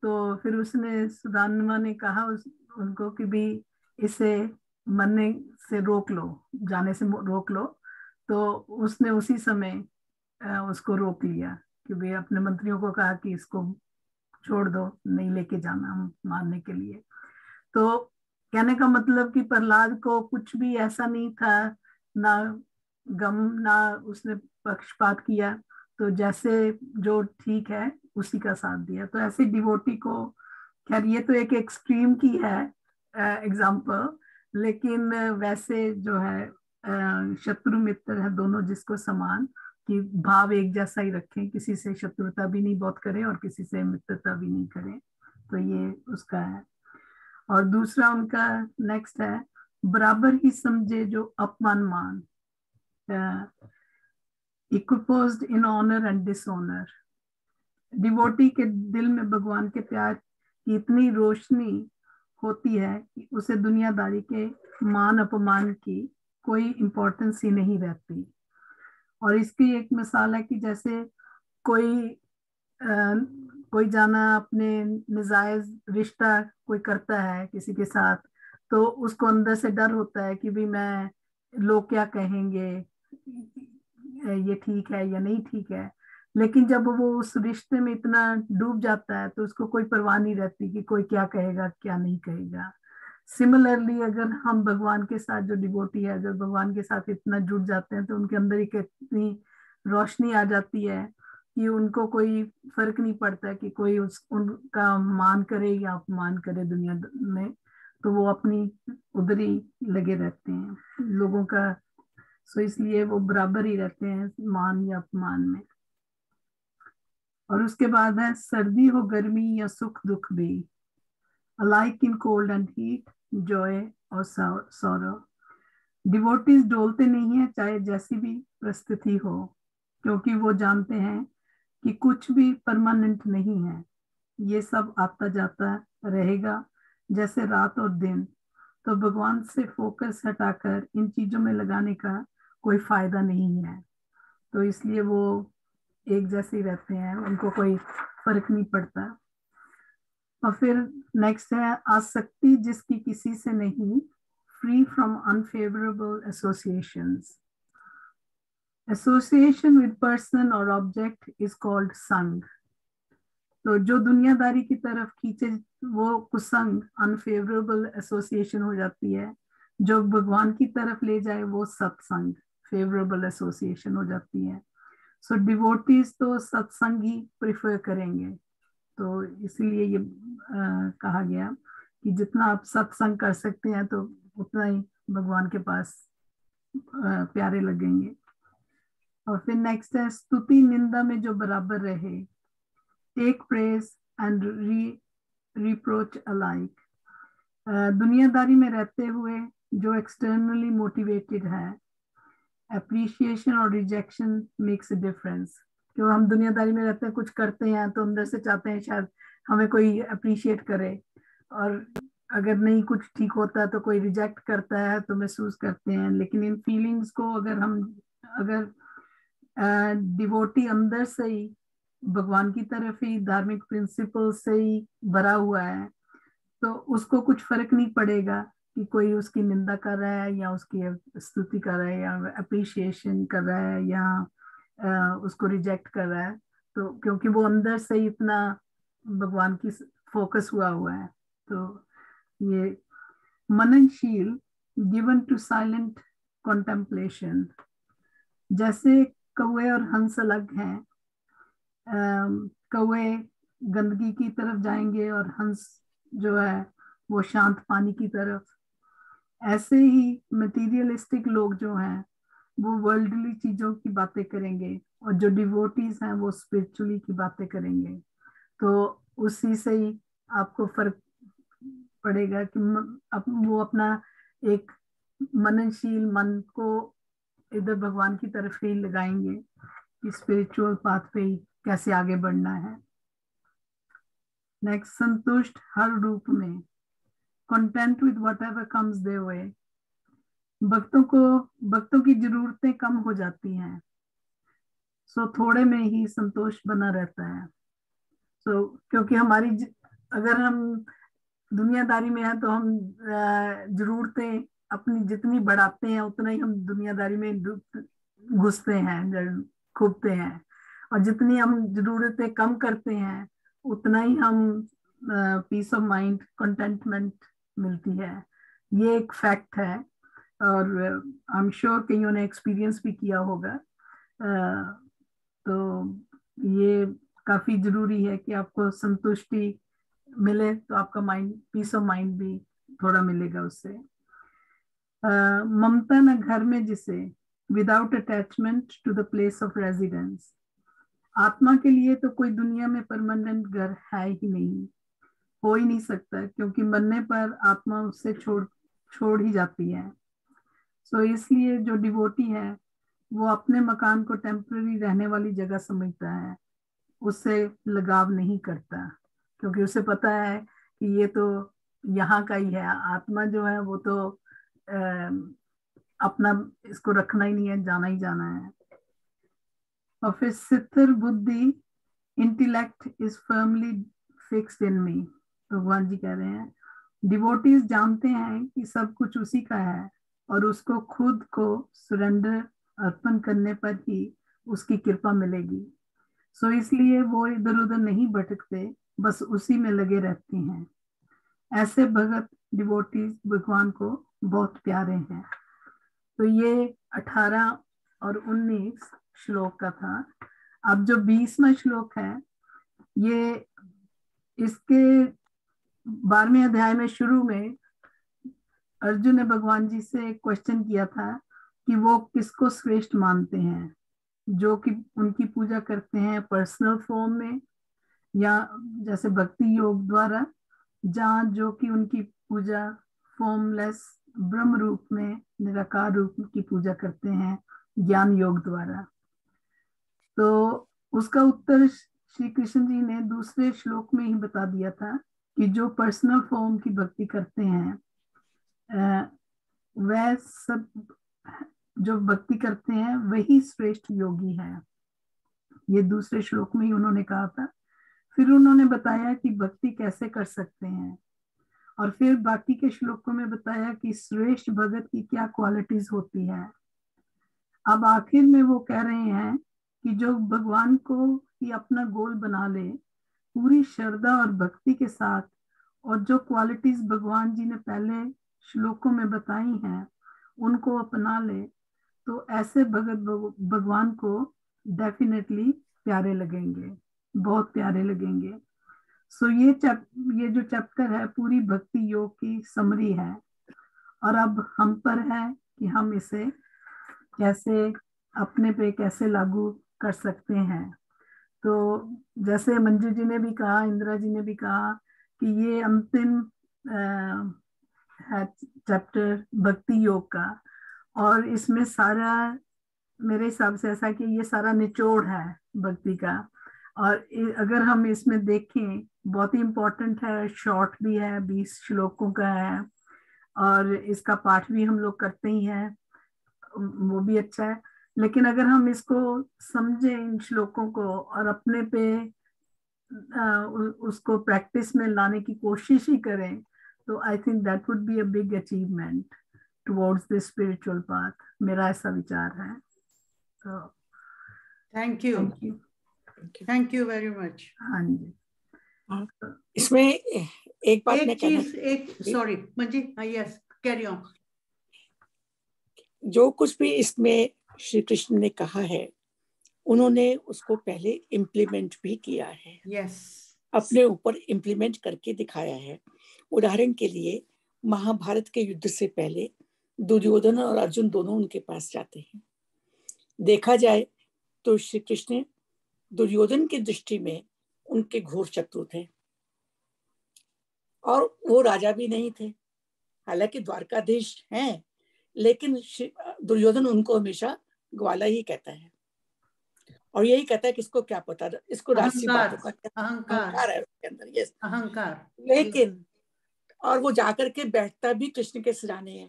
तो फिर उसने, सुदामा ने कहा उनको कि भी इसे मरने से रोक लो, जाने से रोक लो। तो उसने उसी समय उसको रोक लिया कि भाई अपने मंत्रियों को कहा कि इसको छोड़ दो, नहीं लेके जाना मारने के लिए। तो कहने का मतलब कि प्रहलाद को कुछ भी ऐसा नहीं था, ना गम, ना उसने पक्षपात किया, तो जैसे जो ठीक है उसी का साथ दिया। तो ऐसे डिवोटी को, खैर ये तो एक एक्सट्रीम की है एग्जाम्पल, लेकिन वैसे जो है शत्रु मित्र है दोनों जिसको समान, कि भाव एक जैसा ही रखें, किसी से शत्रुता भी नहीं बहुत करें और किसी से मित्रता भी नहीं करें। तो ये उसका है। और दूसरा उनका नेक्स्ट है, बराबर ही समझे जो अपमान मान, equipoised in honour and dishonour. Devotee के दिल में भगवान के प्यार की इतनी रोशनी होती है कि उसे दुनियादारी के मान अपमान की कोई इम्पोर्टेंस ही नहीं रहती। और इसकी एक मिसाल है कि जैसे कोई जाना अपने नजायज रिश्ता कोई करता है किसी के साथ, तो उसको अंदर से डर होता है कि भी मैं, लोग क्या कहेंगे, ये ठीक है या नहीं ठीक है। लेकिन जब वो उस रिश्ते में इतना डूब जाता है तो उसको कोई परवाह नहीं रहती कि कोई क्या कहेगा क्या नहीं कहेगा। सिमिलरली अगर हम भगवान के साथ, जो डिवोटी है अगर भगवान के साथ इतना जुड़ जाते हैं, तो उनके अंदर एक इतनी रोशनी आ जाती है कि उनको कोई फर्क नहीं पड़ता कि कोई उनका मान करे या अपमान करे दुनिया में। तो वो अपनी उधर ही लगे रहते हैं लोगों का। सो इसलिए वो बराबर ही रहते हैं मान या अपमान में। और उसके बाद है, सर्दी हो गर्मी या सुख दुख भी, alike in cold and heat, joy और sorrow। डिवोटीज डोलते नहीं है चाहे जैसी भी परिस्थिति हो, क्योंकि वो जानते हैं कि कुछ भी परमानेंट नहीं है, ये सब आता जाता रहेगा जैसे रात और दिन। तो भगवान से फोकस हटाकर इन चीजों में लगाने का कोई फायदा नहीं है। तो इसलिए वो एक जैसे ही रहते हैं, उनको कोई फर्क नहीं पड़ता। और फिर नेक्स्ट है, आसक्ति जिसकी किसी से नहीं, free from unfavourable associations. Association with person और ऑब्जेक्ट इज कॉल्ड संग। तो जो दुनियादारी की तरफ खींचे वो कुसंग, अनफेवरेबल एसोसिएशन हो जाती है। जो भगवान की तरफ ले जाए वो सत्संग, फेवरेबल एसोसिएशन हो जाती है। सो डिवोटीज तो सत्संग ही प्रिफर करेंगे। तो इसलिए ये कहा गया कि जितना आप सत्संग कर सकते हैं तो उतना ही भगवान के पास प्यारे लगेंगे। और फिर नेक्स्ट है, स्तुति निंदा में जो बराबर रहे, take praise and reproach alike. दुनियादारी में रहते हुए जो एक्सटर्नली मोटिवेटेड है, अप्रिशिएशन और रिजेक्शन मेक्स अ डिफरेंस। क्यों हम दुनियादारी में रहते हैं, कुछ करते हैं तो अंदर से चाहते हैं शायद हमें कोई अप्रिशिएट करे, और अगर नहीं कुछ ठीक होता तो कोई रिजेक्ट करता है तो महसूस करते हैं। लेकिन इन फीलिंग्स को अगर डिवोटी अंदर से ही भगवान की तरफ ही, धार्मिक प्रिंसिपल से ही भरा हुआ है, तो उसको कुछ फर्क नहीं पड़ेगा कि कोई उसकी निंदा कर रहा है या उसकी स्तुति कर रहा है या अप्रिशिएशन कर रहा है या उसको रिजेक्ट कर रहा है। तो क्योंकि वो अंदर से ही इतना भगवान की फोकस हुआ है। तो ये मननशील, गिवन टू साइलेंट कॉन्टेम्पलेशन। जैसे कौवे और हंस अलग हैं, कौवे गंदगी की तरफ जाएंगे और हंस जो है वो शांत पानी की तरफ। ऐसे ही मटीरियलिस्टिक लोग जो हैं वो वर्ल्डली चीजों की बातें करेंगे, और जो डिवोटीज हैं वो स्पिरिचुअली की बातें करेंगे। तो उसी से ही आपको फर्क पड़ेगा कि वो अपना एक मननशील मन को इधर भगवान की तरफ ही लगाएंगे कि स्पिरिचुअल पाथ पे ही कैसे आगे बढ़ना है। नेक्स्ट, संतुष्ट हर रूप में, content with whatever comes their way. भक्तों की जरूरतें कम हो जाती हैं, सो थोड़े में ही संतोष बना रहता है। सो क्योंकि अगर हम दुनियादारी में हैं तो हम जरूरतें अपनी जितनी बढ़ाते हैं उतना ही हम दुनियादारी में घुसते हैं, खूबते हैं, और जितनी हम जरूरतें कम करते हैं उतना ही हम पीस ऑफ माइंड, कंटेंटमेंट मिलती है। ये एक फैक्ट है और आई एम श्योर कईयों ने एक्सपीरियंस भी किया होगा। तो ये काफी जरूरी है कि आपको संतुष्टि मिले तो आपका माइंड, पीस ऑफ माइंड भी थोड़ा मिलेगा उससे। ममता न घर में जिसे, without attachment to the place of residence. आत्मा के लिए तो कोई दुनिया में परमानेंट घर है ही नहीं, हो ही नहीं सकता, क्योंकि मरने पर आत्मा उससे छोड़ ही जाती है। सो इसलिए जो डिवोटी है वो अपने मकान को टेम्पररी रहने वाली जगह समझता है, उससे लगाव नहीं करता, क्योंकि उसे पता है कि ये तो यहाँ का ही है। आत्मा जो है वो तो अपना इसको रखना ही नहीं है, जाना ही जाना है। और फिर स्थिर बुद्धि, intellect is firmly fixed in me. भगवान जी कह रहे हैं डिवोटीज जानते हैं कि सब कुछ उसी का है और उसको खुद को सरेंडर, अर्पण करने पर ही उसकी कृपा मिलेगी। सो इसलिए वो इधर उधर नहीं भटकते, बस उसी में लगे रहते हैं। ऐसे भगत डिवोटीज भगवान को बहुत प्यारे हैं। तो ये 18 और 19 श्लोक का था। अब जो 20वां श्लोक है, ये इसके 12वें अध्याय में शुरू में अर्जुन ने भगवान जी से एक क्वेश्चन किया था कि वो किसको श्रेष्ठ मानते हैं, जो कि उनकी पूजा करते हैं पर्सनल फॉर्म में या जैसे भक्ति योग द्वारा, जहाँ जो कि उनकी पूजा फॉर्मलेस ब्रह्म रूप में, निराकार रूप की पूजा करते हैं ज्ञान योग द्वारा। तो उसका उत्तर श्री कृष्ण जी ने दूसरे श्लोक में ही बता दिया था कि जो पर्सनल फॉर्म की भक्ति करते हैं वह सब जो भक्ति करते हैं वही श्रेष्ठ योगी है। ये दूसरे श्लोक में ही उन्होंने कहा था। फिर उन्होंने बताया कि भक्ति कैसे कर सकते हैं, और फिर बाकी के श्लोकों में बताया कि श्रेष्ठ भगत की क्या क्वालिटीज होती है। अब आखिर में वो कह रहे हैं कि जो भगवान को ही अपना गोल बना ले पूरी श्रद्धा और भक्ति के साथ, और जो क्वालिटीज भगवान जी ने पहले श्लोकों में बताई हैं उनको अपना ले, तो ऐसे भगत भगवान को डेफिनेटली प्यारे लगेंगे, बहुत प्यारे लगेंगे। सो ये जो चैप्टर है पूरी भक्ति योग की समरी है, और अब हम पर है कि हम इसे कैसे अपने पे कैसे लागू कर सकते हैं। तो जैसे मंजू जी ने भी कहा, इंदिरा जी ने भी कहा कि ये अंतिम है चैप्टर भक्ति योग का, और इसमें सारा मेरे हिसाब से ऐसा कि ये सारा निचोड़ है भक्ति का। और अगर हम इसमें देखें बहुत ही इम्पोर्टेंट है, शॉर्ट भी है, 20 श्लोकों का है, और इसका पाठ भी हम लोग करते ही हैं, वो भी अच्छा है। लेकिन अगर हम इसको समझें इन श्लोकों को और अपने पे उसको प्रैक्टिस में लाने की कोशिश ही करें, तो I think that would be a big achievement towards the spiritual path. मेरा ऐसा विचार है। तो थैंक यू वेरी मच। हाँ जी। इसमें एक बात मैं sorry Manji, yes carry on. जो कुछ भी इसमें श्री कृष्ण ने कहा है उन्होंने उसको पहले इम्प्लीमेंट भी किया है। यस, अपने ऊपर इम्प्लीमेंट करके दिखाया है। उदाहरण के लिए महाभारत के युद्ध से पहले दुर्योधन और अर्जुन दोनों उनके पास जाते हैं। देखा जाए तो श्री कृष्ण दुर्योधन की दृष्टि में उनके घोर शत्रु थे, और वो राजा भी नहीं थे, हालांकि द्वारकाधीश हैं, लेकिन दुर्योधन उनको हमेशा ग्वाला ही कहता है, और यही कहता है कि इसको क्या पता, इसको राष्ट्रीय बातों का अहंकार है उसके अंदर। यस, अहंकार। लेकिन और वो जाकर के बैठता भी कृष्ण के सिराने है।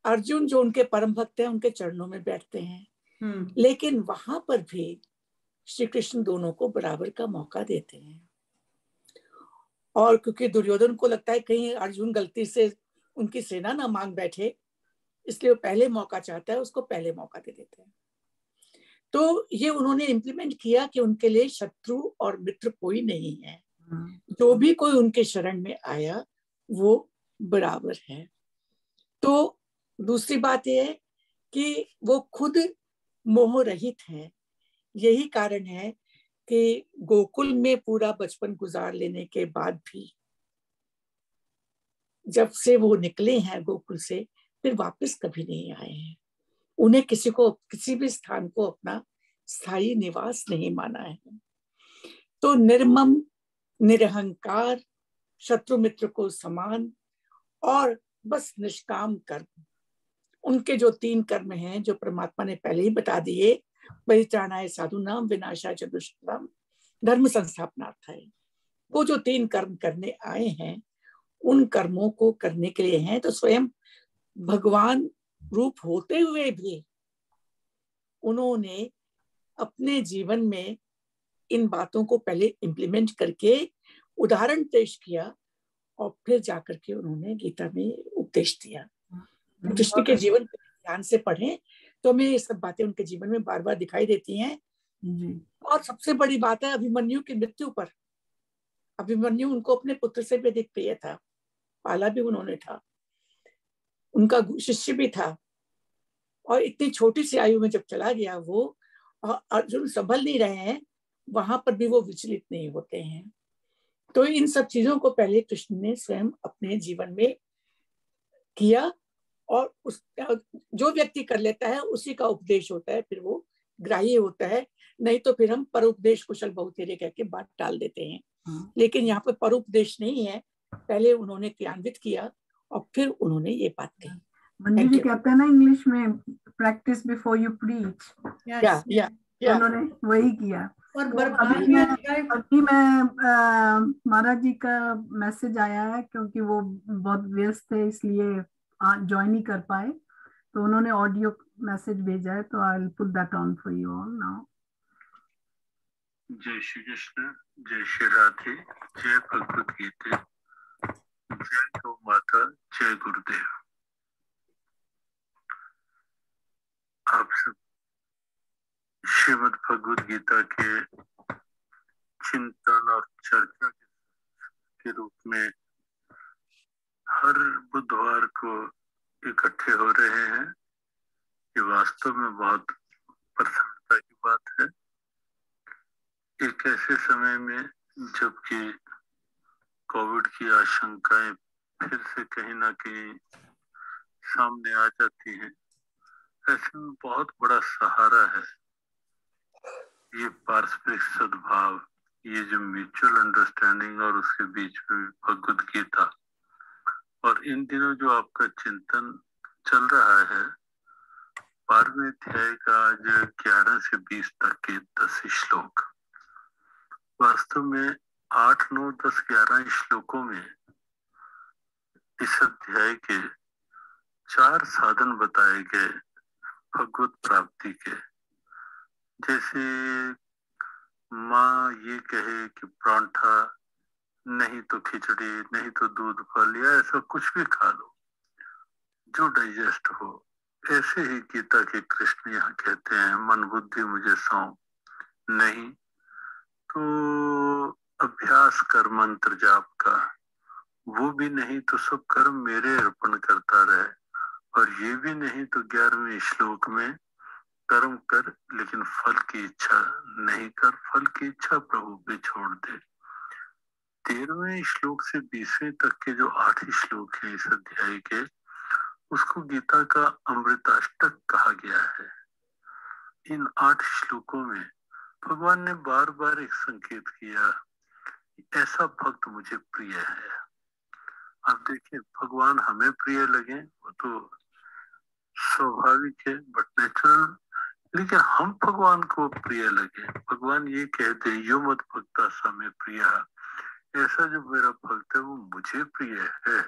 अर्जुन जो उनके परम भक्त हैं उनके चरणों में बैठते हैं, लेकिन वहां पर भी श्री कृष्ण दोनों को बराबर का मौका देते हैं। और क्योंकि दुर्योधन को लगता है कहीं अर्जुन गलती से उनकी सेना ना मांग बैठे, इसलिए वो पहले मौका चाहता है, उसको पहले मौका दे देते हैं। तो ये उन्होंने इम्प्लीमेंट किया कि उनके लिए शत्रु और मित्र कोई नहीं है, जो भी कोई उनके शरण में आया वो बराबर है। तो दूसरी बात यह है कि वो खुद मोह रहित हैं। यही कारण है कि गोकुल में पूरा बचपन गुजार लेने के बाद भी जब से वो निकले हैं गोकुल से, फिर वापस कभी नहीं आए हैं। उन्हें किसी भी स्थान को अपना स्थायी निवास नहीं माना है। तो निर्मम, निरहंकार, शत्रु मित्र को समान और बस निष्काम कर्म, उनके जो 3 कर्म हैं जो परमात्मा ने पहले ही बता दिए, परित्राणाय साधूनाम विनाशाय च दुष्कृताम धर्म संस्थापनार्थाय, वो जो 3 कर्म करने आए हैं उन कर्मों को करने के लिए हैं। तो स्वयं भगवान रूप होते हुए भी उन्होंने अपने जीवन में इन बातों को पहले इम्प्लीमेंट करके उदाहरण पेश किया और फिर जाकर के उन्होंने गीता में उपदेश दिया। कृष्ण के जीवन को ध्यान से पढ़ें तो हमें ये सब बातें उनके जीवन में बार बार दिखाई देती हैं। और सबसे बड़ी बात है अभिमन्यु की मृत्यु पर। अभिमन्यु उनको अपने पुत्र से भी अधिक प्रिय था, पाला भी उन्होंने था, उनका शिष्य भी था, और इतनी छोटी सी आयु में जब चला गया वो, और अर्जुन संभल नहीं रहे हैं, वहां पर भी वो विचलित नहीं होते हैं। तो इन सब चीजों को पहले कृष्ण ने स्वयं अपने जीवन में किया, और उस जो व्यक्ति कर लेता है उसी का उपदेश होता है, फिर वो ग्राह्य होता है। नहीं तो फिर हम परोपदेश कुशल बहुतेरे कह के बात टाल देते हैं। लेकिन यहाँ पे परोपदेश नहीं है, पहले उन्होंने क्रियान्वित किया और फिर उन्होंने ये बात कही। मंजू जी कहते हैं ना इंग्लिश में, प्रैक्टिस बिफोर यू प्रीच। उन्होंने वही किया। और अभी मैं महाराज जी का मैसेज आया है, क्योंकि वो बहुत व्यस्त थे इसलिए ज्वाइन नहीं कर पाए, तो उन्होंने ऑडियो मैसेज भेजा है, तो I will put that on for you all now. जय श्री कृष्ण, जय श्री राधे, जय भगवत गीता, जय गौ माता, जय गुरुदेव। आप सब श्रीमद् भगवत गीता के चिंतन और चर्चा के रूप में हर बुधवार को इकट्ठे हो रहे हैं। ये वास्तव में बहुत प्रसन्नता की बात है। एक ऐसे समय में जबकि कोविड की आशंकाएं फिर से कहीं ना कहीं सामने आ जाती हैं, ऐसे में बहुत बड़ा सहारा है ये पारस्परिक सद्भाव, ये जो म्यूचुअल अंडरस्टैंडिंग, और उसके बीच में भगवद गीता। और इन दिनों जो आपका चिंतन चल रहा है 12वें अध्याय का, आज 11 से 20 तक के 10 श्लोक, वास्तव में 8, 9, 10, 11 श्लोकों में इस अध्याय के 4 साधन बताए गए भगवत प्राप्ति के। जैसे माँ ये कहे कि परांठा नहीं तो खिचड़ी, नहीं तो दूध फल, या ऐसा कुछ भी खा लो जो डाइजेस्ट हो, ऐसे ही गीता के कृष्ण यहाँ कहते हैं मन बुद्धि मुझे सौंप, नहीं तो अभ्यास कर मंत्र जाप का, वो भी नहीं तो सब कर्म मेरे अर्पण करता रहे, और ये भी नहीं तो 11वें श्लोक में कर्म कर लेकिन फल की इच्छा नहीं कर, फल की इच्छा प्रभु पे छोड़ दे। 13वें श्लोक से 20वें तक के जो 8 श्लोक हैं इस अध्याय के, उसको गीता का अमृताष्टक कहा गया है। इन 8 श्लोकों में भगवान ने बार बार एक संकेत किया, ऐसा भक्त मुझे प्रिय है। आप देखिए, भगवान हमें प्रिय लगे वो तो स्वाभाविक है, बट नेचुरल, लेकिन हम भगवान को प्रिय लगे। भगवान ये कहते हैं यो मत भक्ता सा में प्रिय, ऐसा जो मेरा भक्त है वो मुझे प्रिय है।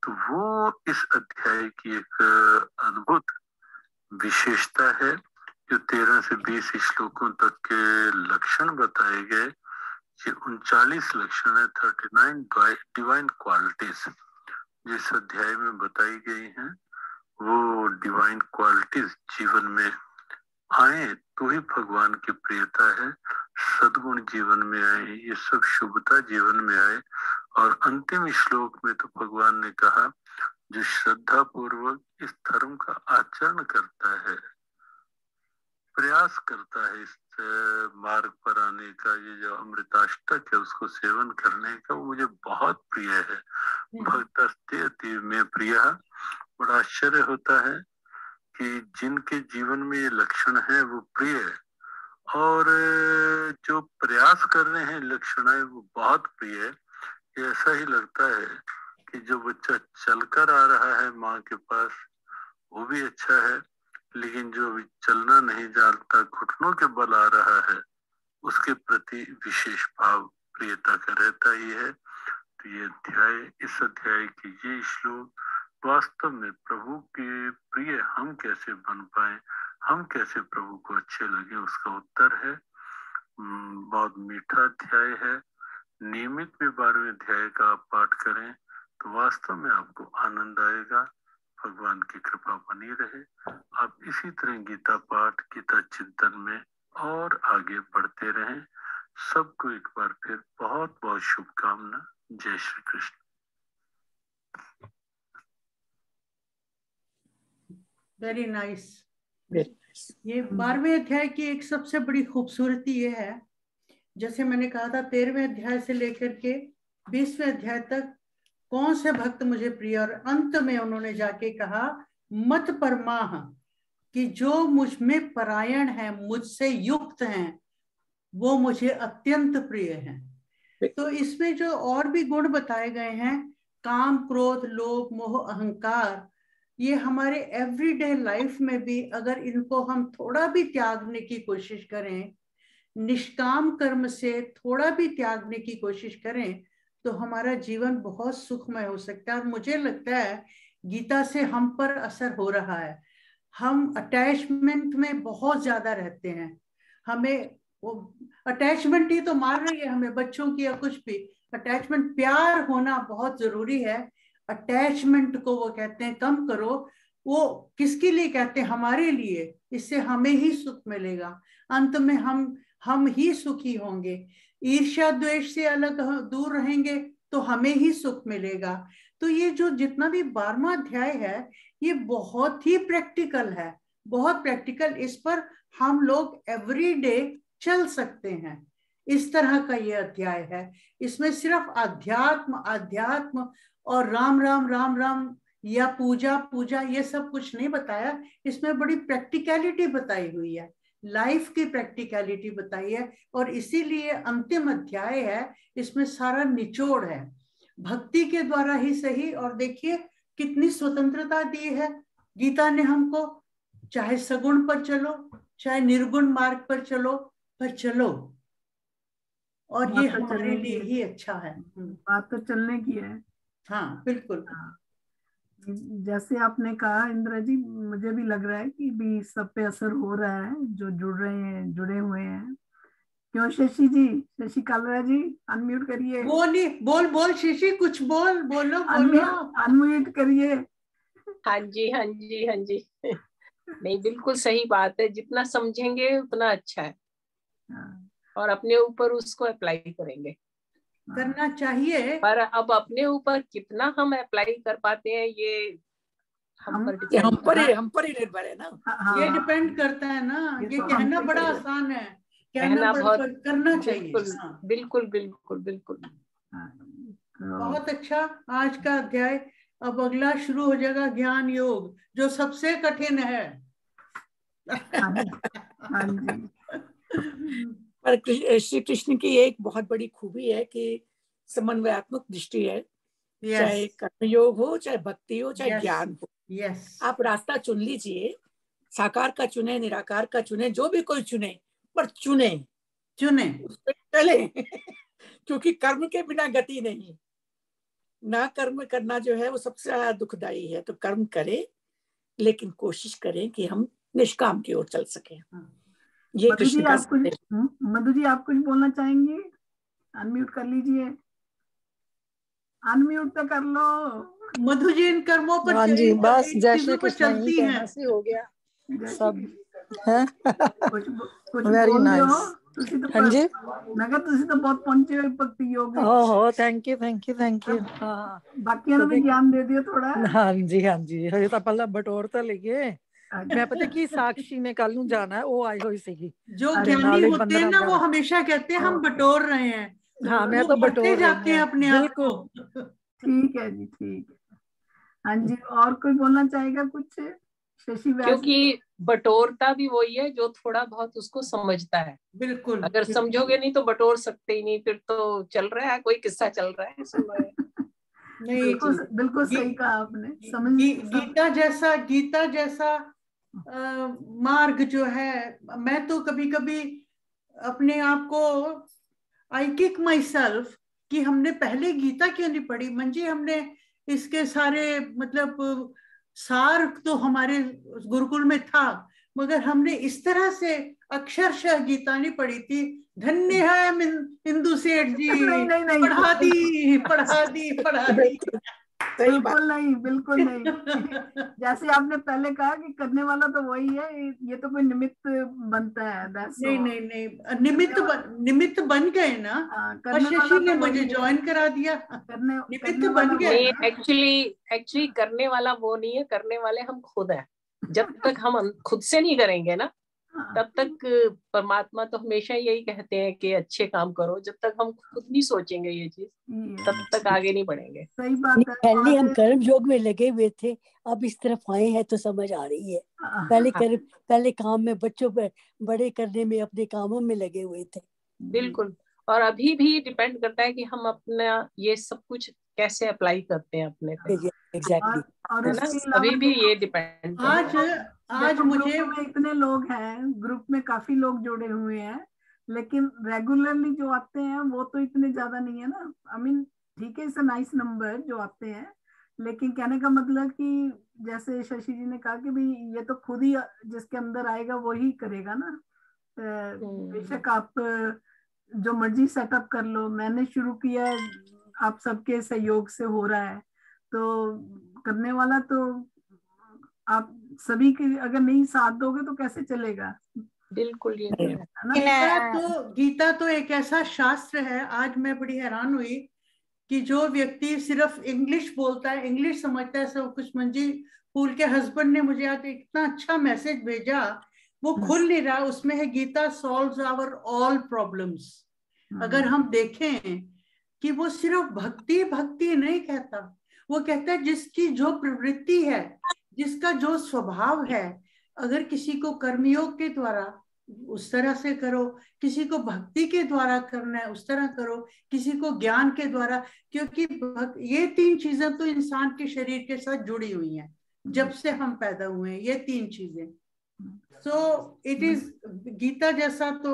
तो वो इस अध्याय की एक अद्भुत विशेषता है। जो 13 से 20 श्लोकों तक के लक्षण बताए गए, ये 39 लक्षण है, 39 डिवाइन क्वालिटीज, जिस अध्याय में बताई गई हैं वो डिवाइन क्वालिटीज जीवन में आए तो ही भगवान की प्रियता है, सद्गुण जीवन में आए, ये सब शुभता जीवन में आए। और अंतिम श्लोक में तो भगवान ने कहा जो श्रद्धा पूर्वक इस धर्म का आचरण करता है, प्रयास करता है इस मार्ग पर आने का, ये जो अमृताष्टक है उसको सेवन करने का, वो मुझे बहुत प्रिय है। भक्तस्ते में प्रिय। बड़ा आश्चर्य होता है कि जिनके जीवन में ये लक्षण है वो प्रिय है, और जो प्रयास कर रहे हैं लक्षणाएं वो बहुत प्रिय है। ये ऐसा ही लगता है कि जो बच्चा चलकर आ रहा है माँ के पास वो भी अच्छा है, लेकिन जो अभी चलना नहीं जानता, घुटनों के बल आ रहा है, उसके प्रति विशेष भाव प्रियता का रहता ही है। तो ये अध्याय, इस अध्याय की ये श्लोक वास्तव में प्रभु के प्रिय हम कैसे बन पाए, हम कैसे प्रभु को अच्छे लगे, उसका उत्तर है। बहुत मीठा अध्याय है। नियमित भी 12वें अध्याय का आप पाठ करें तो वास्तव में आपको आनंद आएगा। भगवान की कृपा बनी रहे। आप इसी तरह गीता पाठ, गीता चिंतन में और आगे बढ़ते रहें। सबको एक बार फिर बहुत बहुत शुभकामना। जय Shri Krishna. Very nice. Very nice. ये 12वें अध्याय की एक सबसे बड़ी खूबसूरती ये है, जैसे मैंने कहा था 13वें अध्याय से लेकर के 20वें अध्याय तक कौन से भक्त मुझे प्रिय, और अंत में उन्होंने जाके कहा मत परमाह, कि जो मुझ में परायण है, मुझसे युक्त हैं, वो मुझे अत्यंत प्रिय हैं। तो इसमें जो और भी गुण बताए गए हैं, काम, क्रोध, लोभ, मोह, अहंकार, ये हमारे एवरीडे लाइफ में भी अगर इनको हम थोड़ा भी त्यागने की कोशिश करें, निष्काम कर्म से थोड़ा भी त्यागने की कोशिश करें, तो हमारा जीवन बहुत सुखमय हो सकता है। और मुझे लगता है गीता से हम पर असर हो रहा है। हम अटैचमेंट में बहुत ज्यादा रहते हैं, हमें वो अटैचमेंट ही तो मार रही है हमें, बच्चों की या कुछ भी। अटैचमेंट, प्यार होना बहुत जरूरी है। अटैचमेंट को वो कहते हैं कम करो। वो किसके लिए कहते हैं? हमारे लिए। इससे हमें ही सुख मिलेगा, अंत में हम ही सुखी होंगे। ईर्ष्या द्वेष से अलग दूर रहेंगे तो हमें ही सुख मिलेगा। तो ये जो जितना भी 12वां अध्याय है, ये बहुत ही प्रैक्टिकल है, बहुत प्रैक्टिकल। इस पर हम लोग एवरीडे चल सकते हैं। इस तरह का ये अध्याय है। इसमें सिर्फ अध्यात्म अध्यात्म और राम राम राम राम या पूजा पूजा ये सब कुछ नहीं बताया। इसमें बड़ी प्रैक्टिकलिटी बताई हुई है, लाइफ की प्रैक्टिकलिटी बताई है। और इसीलिए अंतिम अध्याय है, इसमें सारा निचोड़ है, भक्ति के द्वारा ही सही। और देखिए कितनी स्वतंत्रता दी है गीता ने हमको, चाहे सगुण पर चलो, चाहे निर्गुण मार्ग पर चलो, पर चलो। और ये हमारे लिए ही अच्छा है। बात तो चलने की है। हाँ बिल्कुल। हाँ। जैसे आपने कहा इंदिरा जी, मुझे भी लग रहा है कि भी सब पे असर हो रहा है, जो जुड़ रहे हैं, जुड़े हुए हैं। क्यों शशि जी, शशि कालरा जी, अनम्यूट करिए। बोल बोल शशि, कुछ बोलो बोलो। अनम्यूट करिए। हाँ जी हाँ जी हाँ जी। नहीं, बिल्कुल सही बात है। जितना समझेंगे उतना अच्छा है, और अपने ऊपर उसको अप्लाई करेंगे, करना चाहिए। पर अब अपने ऊपर कितना हम अप्लाई कर पाते हैं, ये हम पर ही निर्भर है ना। ये डिपेंड करता है ना। ये कहना बड़ा आसान है, कहना बहुत, करना चाहिए। बिल्कुल बिल्कुल बिल्कुल। बहुत अच्छा आज का अध्याय। अब अगला शुरू हो जाएगा ज्ञान योग, जो सबसे कठिन है। पर श्री कृष्ण की एक बहुत बड़ी खूबी है कि समन्वयात्मक दृष्टि है। चाहे कर्मयोग हो, चाहे भक्ति हो, चाहे ज्ञान हो, आप रास्ता चुन लीजिए। साकार का चुने, निराकार का चुने, जो भी कोई चुने, पर चुने उस पर चले। क्योंकि कर्म के बिना गति नहीं। ना कर्म करना जो है वो सबसे ज्यादा दुखदाई है। तो कर्म करें, लेकिन कोशिश करें कि हम निष्काम की ओर चल सके। ये कृष्ण का मधु जी आप कुछ बोलना चाहेंगे? अनम्यूट कर लीजिए। अनम्यूट तो कर लो। मधु जी इन कर्मों पर हाँ जी, बस जय श्री चीजों पर कृष्ण, चलती यही हैं। कहना सी हो गया सब है। कुछ वेरी बोल नाइस। दियो ਤੁਸੀਂ ਤਾਂ हाँ जी, ਮੈਂ ਕਿਹਾ ਤੁਸੀਂ ਤਾਂ ਬਹੁਤ ਪਹੁੰਚੇ ਹੋਏ ਭਗਤੀ ਯੋਗ ਵਿੱਚ। ओहो thank you thank you thank you. हाँ ਬਾਕੀਆਂ ਨੂੰ ਵੀ ਗਿਆਨ ਦੇ ਦਿਓ ਥੋੜਾ। ਹਾਂਜੀ ਹਾਂਜੀ, ਹਜੇ ਤਾਂ ਪਹਿਲਾਂ ਬਟੋਰ ਤਾਂ ਲਈਏ। मैं पता की साक्षी ने कल ਨੂੰ जाना है, वो आई हुई सीगी। जो अरे ज्ञानी नाले होते हैं ना बंदना वो हमेशा कहते हैं हम बटोर रहे हैं। हाँ मैं वो तो बढ़ते बटोर जाते रही हैं हूँ अपने आप को। बिल्कुल। ठीक है जी, ठीक है। हाँ जी, और कोई बोलना चाहेगा कुछ? शशि व्यास। क्योंकि बटोरता भी वही है जो थोड़ा बहुत उसको समझता है। बिल्कुल, अगर समझोगे नहीं तो बटोर सकते ही नहीं, फिर तो चल रहा है, कोई किस्सा चल रहा है, सुन रहे हैं। नहीं, बिल्कुल सही कहा आपने। गीता जैसा मार्ग जो है, मैं तो कभी कभी अपने आप को आई किक माई सेल्फ कि हमने पहले गीता क्यों नहीं पढ़ी। मंजी, हमने इसके सारे मतलब सार तो हमारे गुरुकुल में था, मगर हमने इस तरह से अक्षरशः गीता नहीं पढ़ी थी। धन्य है इंदु सेठ जी, नहीं, पढ़ा दी। बिल्कुल नहीं। जैसे आपने पहले कहा कि करने वाला तो वही है, ये तो कोई निमित्त बनता है। नहीं, निमित्त बन गए ना। और शशि ने मुझे ज्वाइन करा दिया, निमित्त बन गए। एक्चुअली करने वाला वो नहीं है, करने वाले हम खुद हैं। जब तक हम खुद से नहीं करेंगे ना, तब तक परमात्मा तो हमेशा यही कहते हैं कि अच्छे काम करो। जब तक हम खुद नहीं सोचेंगे ये चीज, तब तक आगे नहीं बढ़ेंगे। सही बात है। पहले हम कर्म योग में लगे हुए थे, अब इस तरफ आए हैं तो समझ आ रही है। पहले काम में बच्चों पर बड़े करने में अपने कामों में लगे हुए थे। बिल्कुल। और अभी भी डिपेंड करता है कि हम अपना ये सब कुछ कैसे अप्लाई करते हैं अपने पे। एग्जैक्टली। और अभी भी ये डिपेंड आज मुझे इतने लोग हैं, ग्रुप में काफी लोग जुड़े हुए हैं, लेकिन रेगुलरली जो आते हैं वो तो इतने ज्यादा नहीं है ना। आई मीन ठीक है, इट्स अ नाइस नंबर जो आते हैं, लेकिन कहने का मतलब कि जैसे शशि जी ने कहा कि भाई ये तो खुद ही जिसके अंदर आएगा वही करेगा ना। बेशक आप जो मर्जी सेटअप कर लो, मैंने शुरू किया, आप सबके सहयोग से हो रहा है, तो करने वाला तो आप सभी के अगर नहीं साथ दोगे तो कैसे चलेगा। बिल्कुल ये गीता तो एक ऐसा शास्त्र है। आज मैं बड़ी हैरान हुई कि जो व्यक्ति सिर्फ इंग्लिश बोलता है, इंग्लिश समझता है सब कुछ। मंजी फूल के हस्बैंड ने मुझे आज इतना अच्छा मैसेज भेजा, वो खुल नहीं रहा। उसमें है Gita solves our all problems. अगर हम देखें कि वो सिर्फ भक्ति नहीं कहता, वो कहता है जिसकी जो प्रवृत्ति है, जिसका जो स्वभाव है, अगर किसी को कर्मयोग के द्वारा उस तरह से करो, किसी को भक्ति के द्वारा करना है उस तरह करो, किसी को ज्ञान के द्वारा, क्योंकि ये तीन चीजें तो इंसान के शरीर के साथ जुड़ी हुई हैं जब से हम पैदा हुए हैं, ये तीन चीजें। सो इट इज गीता जैसा। तो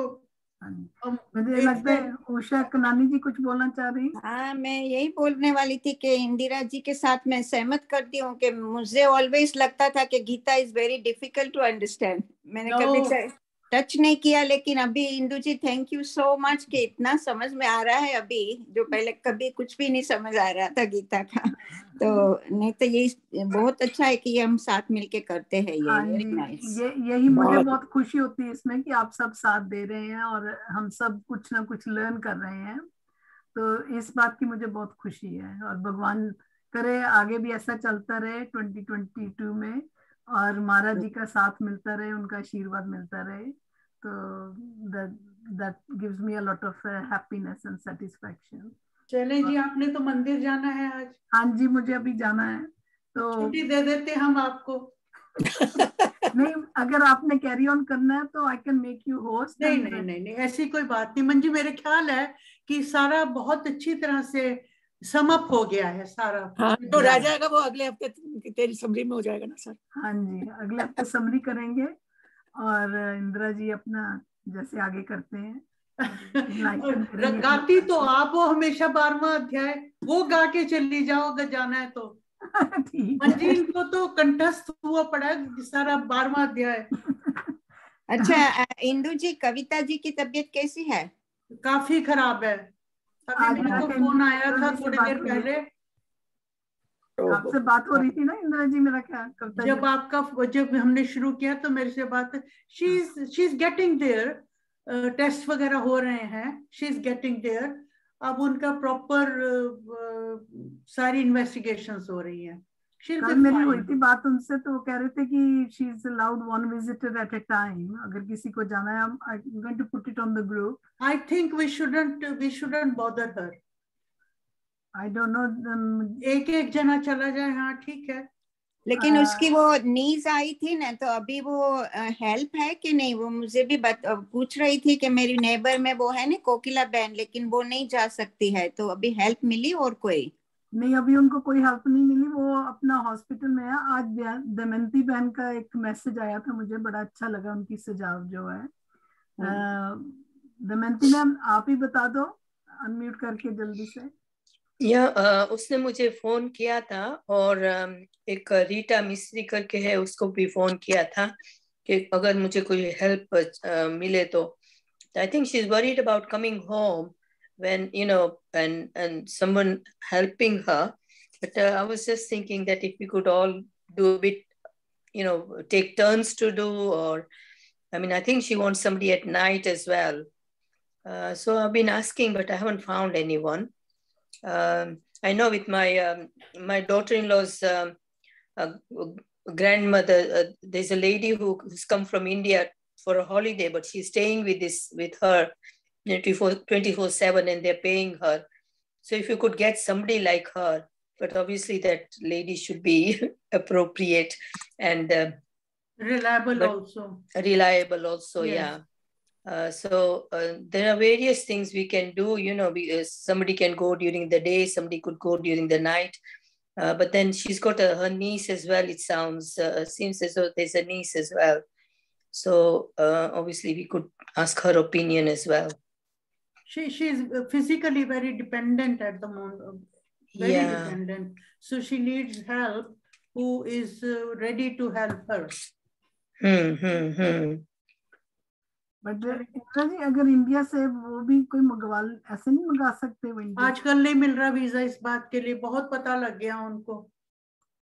मुझे लगता है उषा कनानी जी कुछ बोलना चाह रही। हाँ, मैं यही बोलने वाली थी कि इंदिरा जी के साथ मैं सहमत करती हूँ कि मुझे ऑलवेज लगता था कि Gita is very difficult to understand. मैंने कभी टच नहीं किया, लेकिन अभी Indu ji thank you so much कि इतना समझ में आ रहा है अभी, जो पहले कभी कुछ भी नहीं समझ आ रहा था गीता का। तो नहीं तो ये बहुत अच्छा है कि हम साथ मिलके करते हैं। यही मुझे बहुत खुशी होती है इसमें कि आप सब साथ दे रहे हैं और हम सब कुछ ना कुछ लर्न कर रहे हैं। तो इस बात की मुझे बहुत खुशी है, और भगवान करे आगे भी ऐसा चलता रहे 2022 में, और महाराज जी का साथ मिलता रहे, उनका आशीर्वाद मिलता रहे। तो that gives me a lot of happiness and satisfaction. चले जी, आपने तो मंदिर जाना है आज। हाँ जी, मुझे अभी जाना है, तो छुट्टी दे देते हम आपको। नहीं, अगर आपने कैरी ऑन करना है तो I can make you host. नहीं, ऐसी कोई बात नहीं मंजी। मेरे ख्याल है कि सारा बहुत अच्छी तरह से समअप हो गया है सारा। हाँ, तो रह जाएगा वो अगले हफ्ते तेरी समरी में हो जाएगा ना सर। हाँ जी, अगले हफ्ते समरी करेंगे, और इंदिरा जी अपना जैसे आगे करते हैं गाती तो आप हो हमेशा 12वां अध्याय, वो गा के चली जाओ अगर जाना है तो। मंजी इनको तो कंठस्थ हुआ पड़ा है सारा 12वां अध्याय। अच्छा इंदु जी, कविता जी की तबीयत कैसी है? काफी खराब है। अभी मेरे को फोन आया था थोड़ी देर पहले आपसे बात हो रही थी ना इंदिरा जी, मेरा क्या कविता जब हमने शुरू किया तो मेरे से बात, she is getting there, test वगैरह हो रहे हैं, शी इज गेटिंग देयर। अब उनका प्रॉपर सारी इन्वेस्टिगेशंस हो रही हैं। कल मेरी हुई थी बात उनसे, तो वो कह रहे थे कि she is allowed one visitor at a time, अगर किसी को जाना है। I am going to put it on the group. I think we shouldn't bother her. I don't know, एक जना चला जाए, हाँ ठीक है। लेकिन उसकी वो नीज आई थी ना, तो अभी वो हेल्प है कि नहीं? वो मुझे भी पूछ रही थी कि मेरी नेबर में वो है ना कोकिला बहन, लेकिन वो नहीं जा सकती है, तो अभी हेल्प मिली और कोई नहीं? अभी उनको कोई हेल्प नहीं मिली, वो अपना हॉस्पिटल में है। आज दमयंती बहन का एक मैसेज आया था, मुझे बड़ा अच्छा लगा उनकी सुझाव जो है। दमयंती मैम आप ही बता दो अनम्यूट करके जल्दी से। उसने मुझे फोन किया था, और एक रीटा मिस्त्री करके है, उसको भी फोन किया था कि अगर मुझे कोई हेल्प मिले तो। I think she is worried about coming home when and someone helping her, but I was just thinking that if we could all do a bit, take turns to do, or I mean, I think she wants somebody at night as well. So I've been asking, but I haven't found anyone. I know with my daughter-in-law's grandmother, there's a lady who's come from India for a holiday, but she's staying with her 24/7, and they're paying her. So if you could get somebody like her, but obviously that lady should be appropriate and reliable also. Yes. Yeah. So there are various things we can do, somebody can go during the day, somebody could go during the night, but then she's got her niece as well. It seems as though there's a niece as well, so obviously we could ask her opinion as well. She is physically very dependent at the moment, very dependent, so she needs help who is ready to help her. But अगर India से वो भी कोई ऐसे नहीं मंगा सकते वो? आजकल नहीं मिल रहा वीजा, इस बात के लिए बहुत पता लग गया उनको।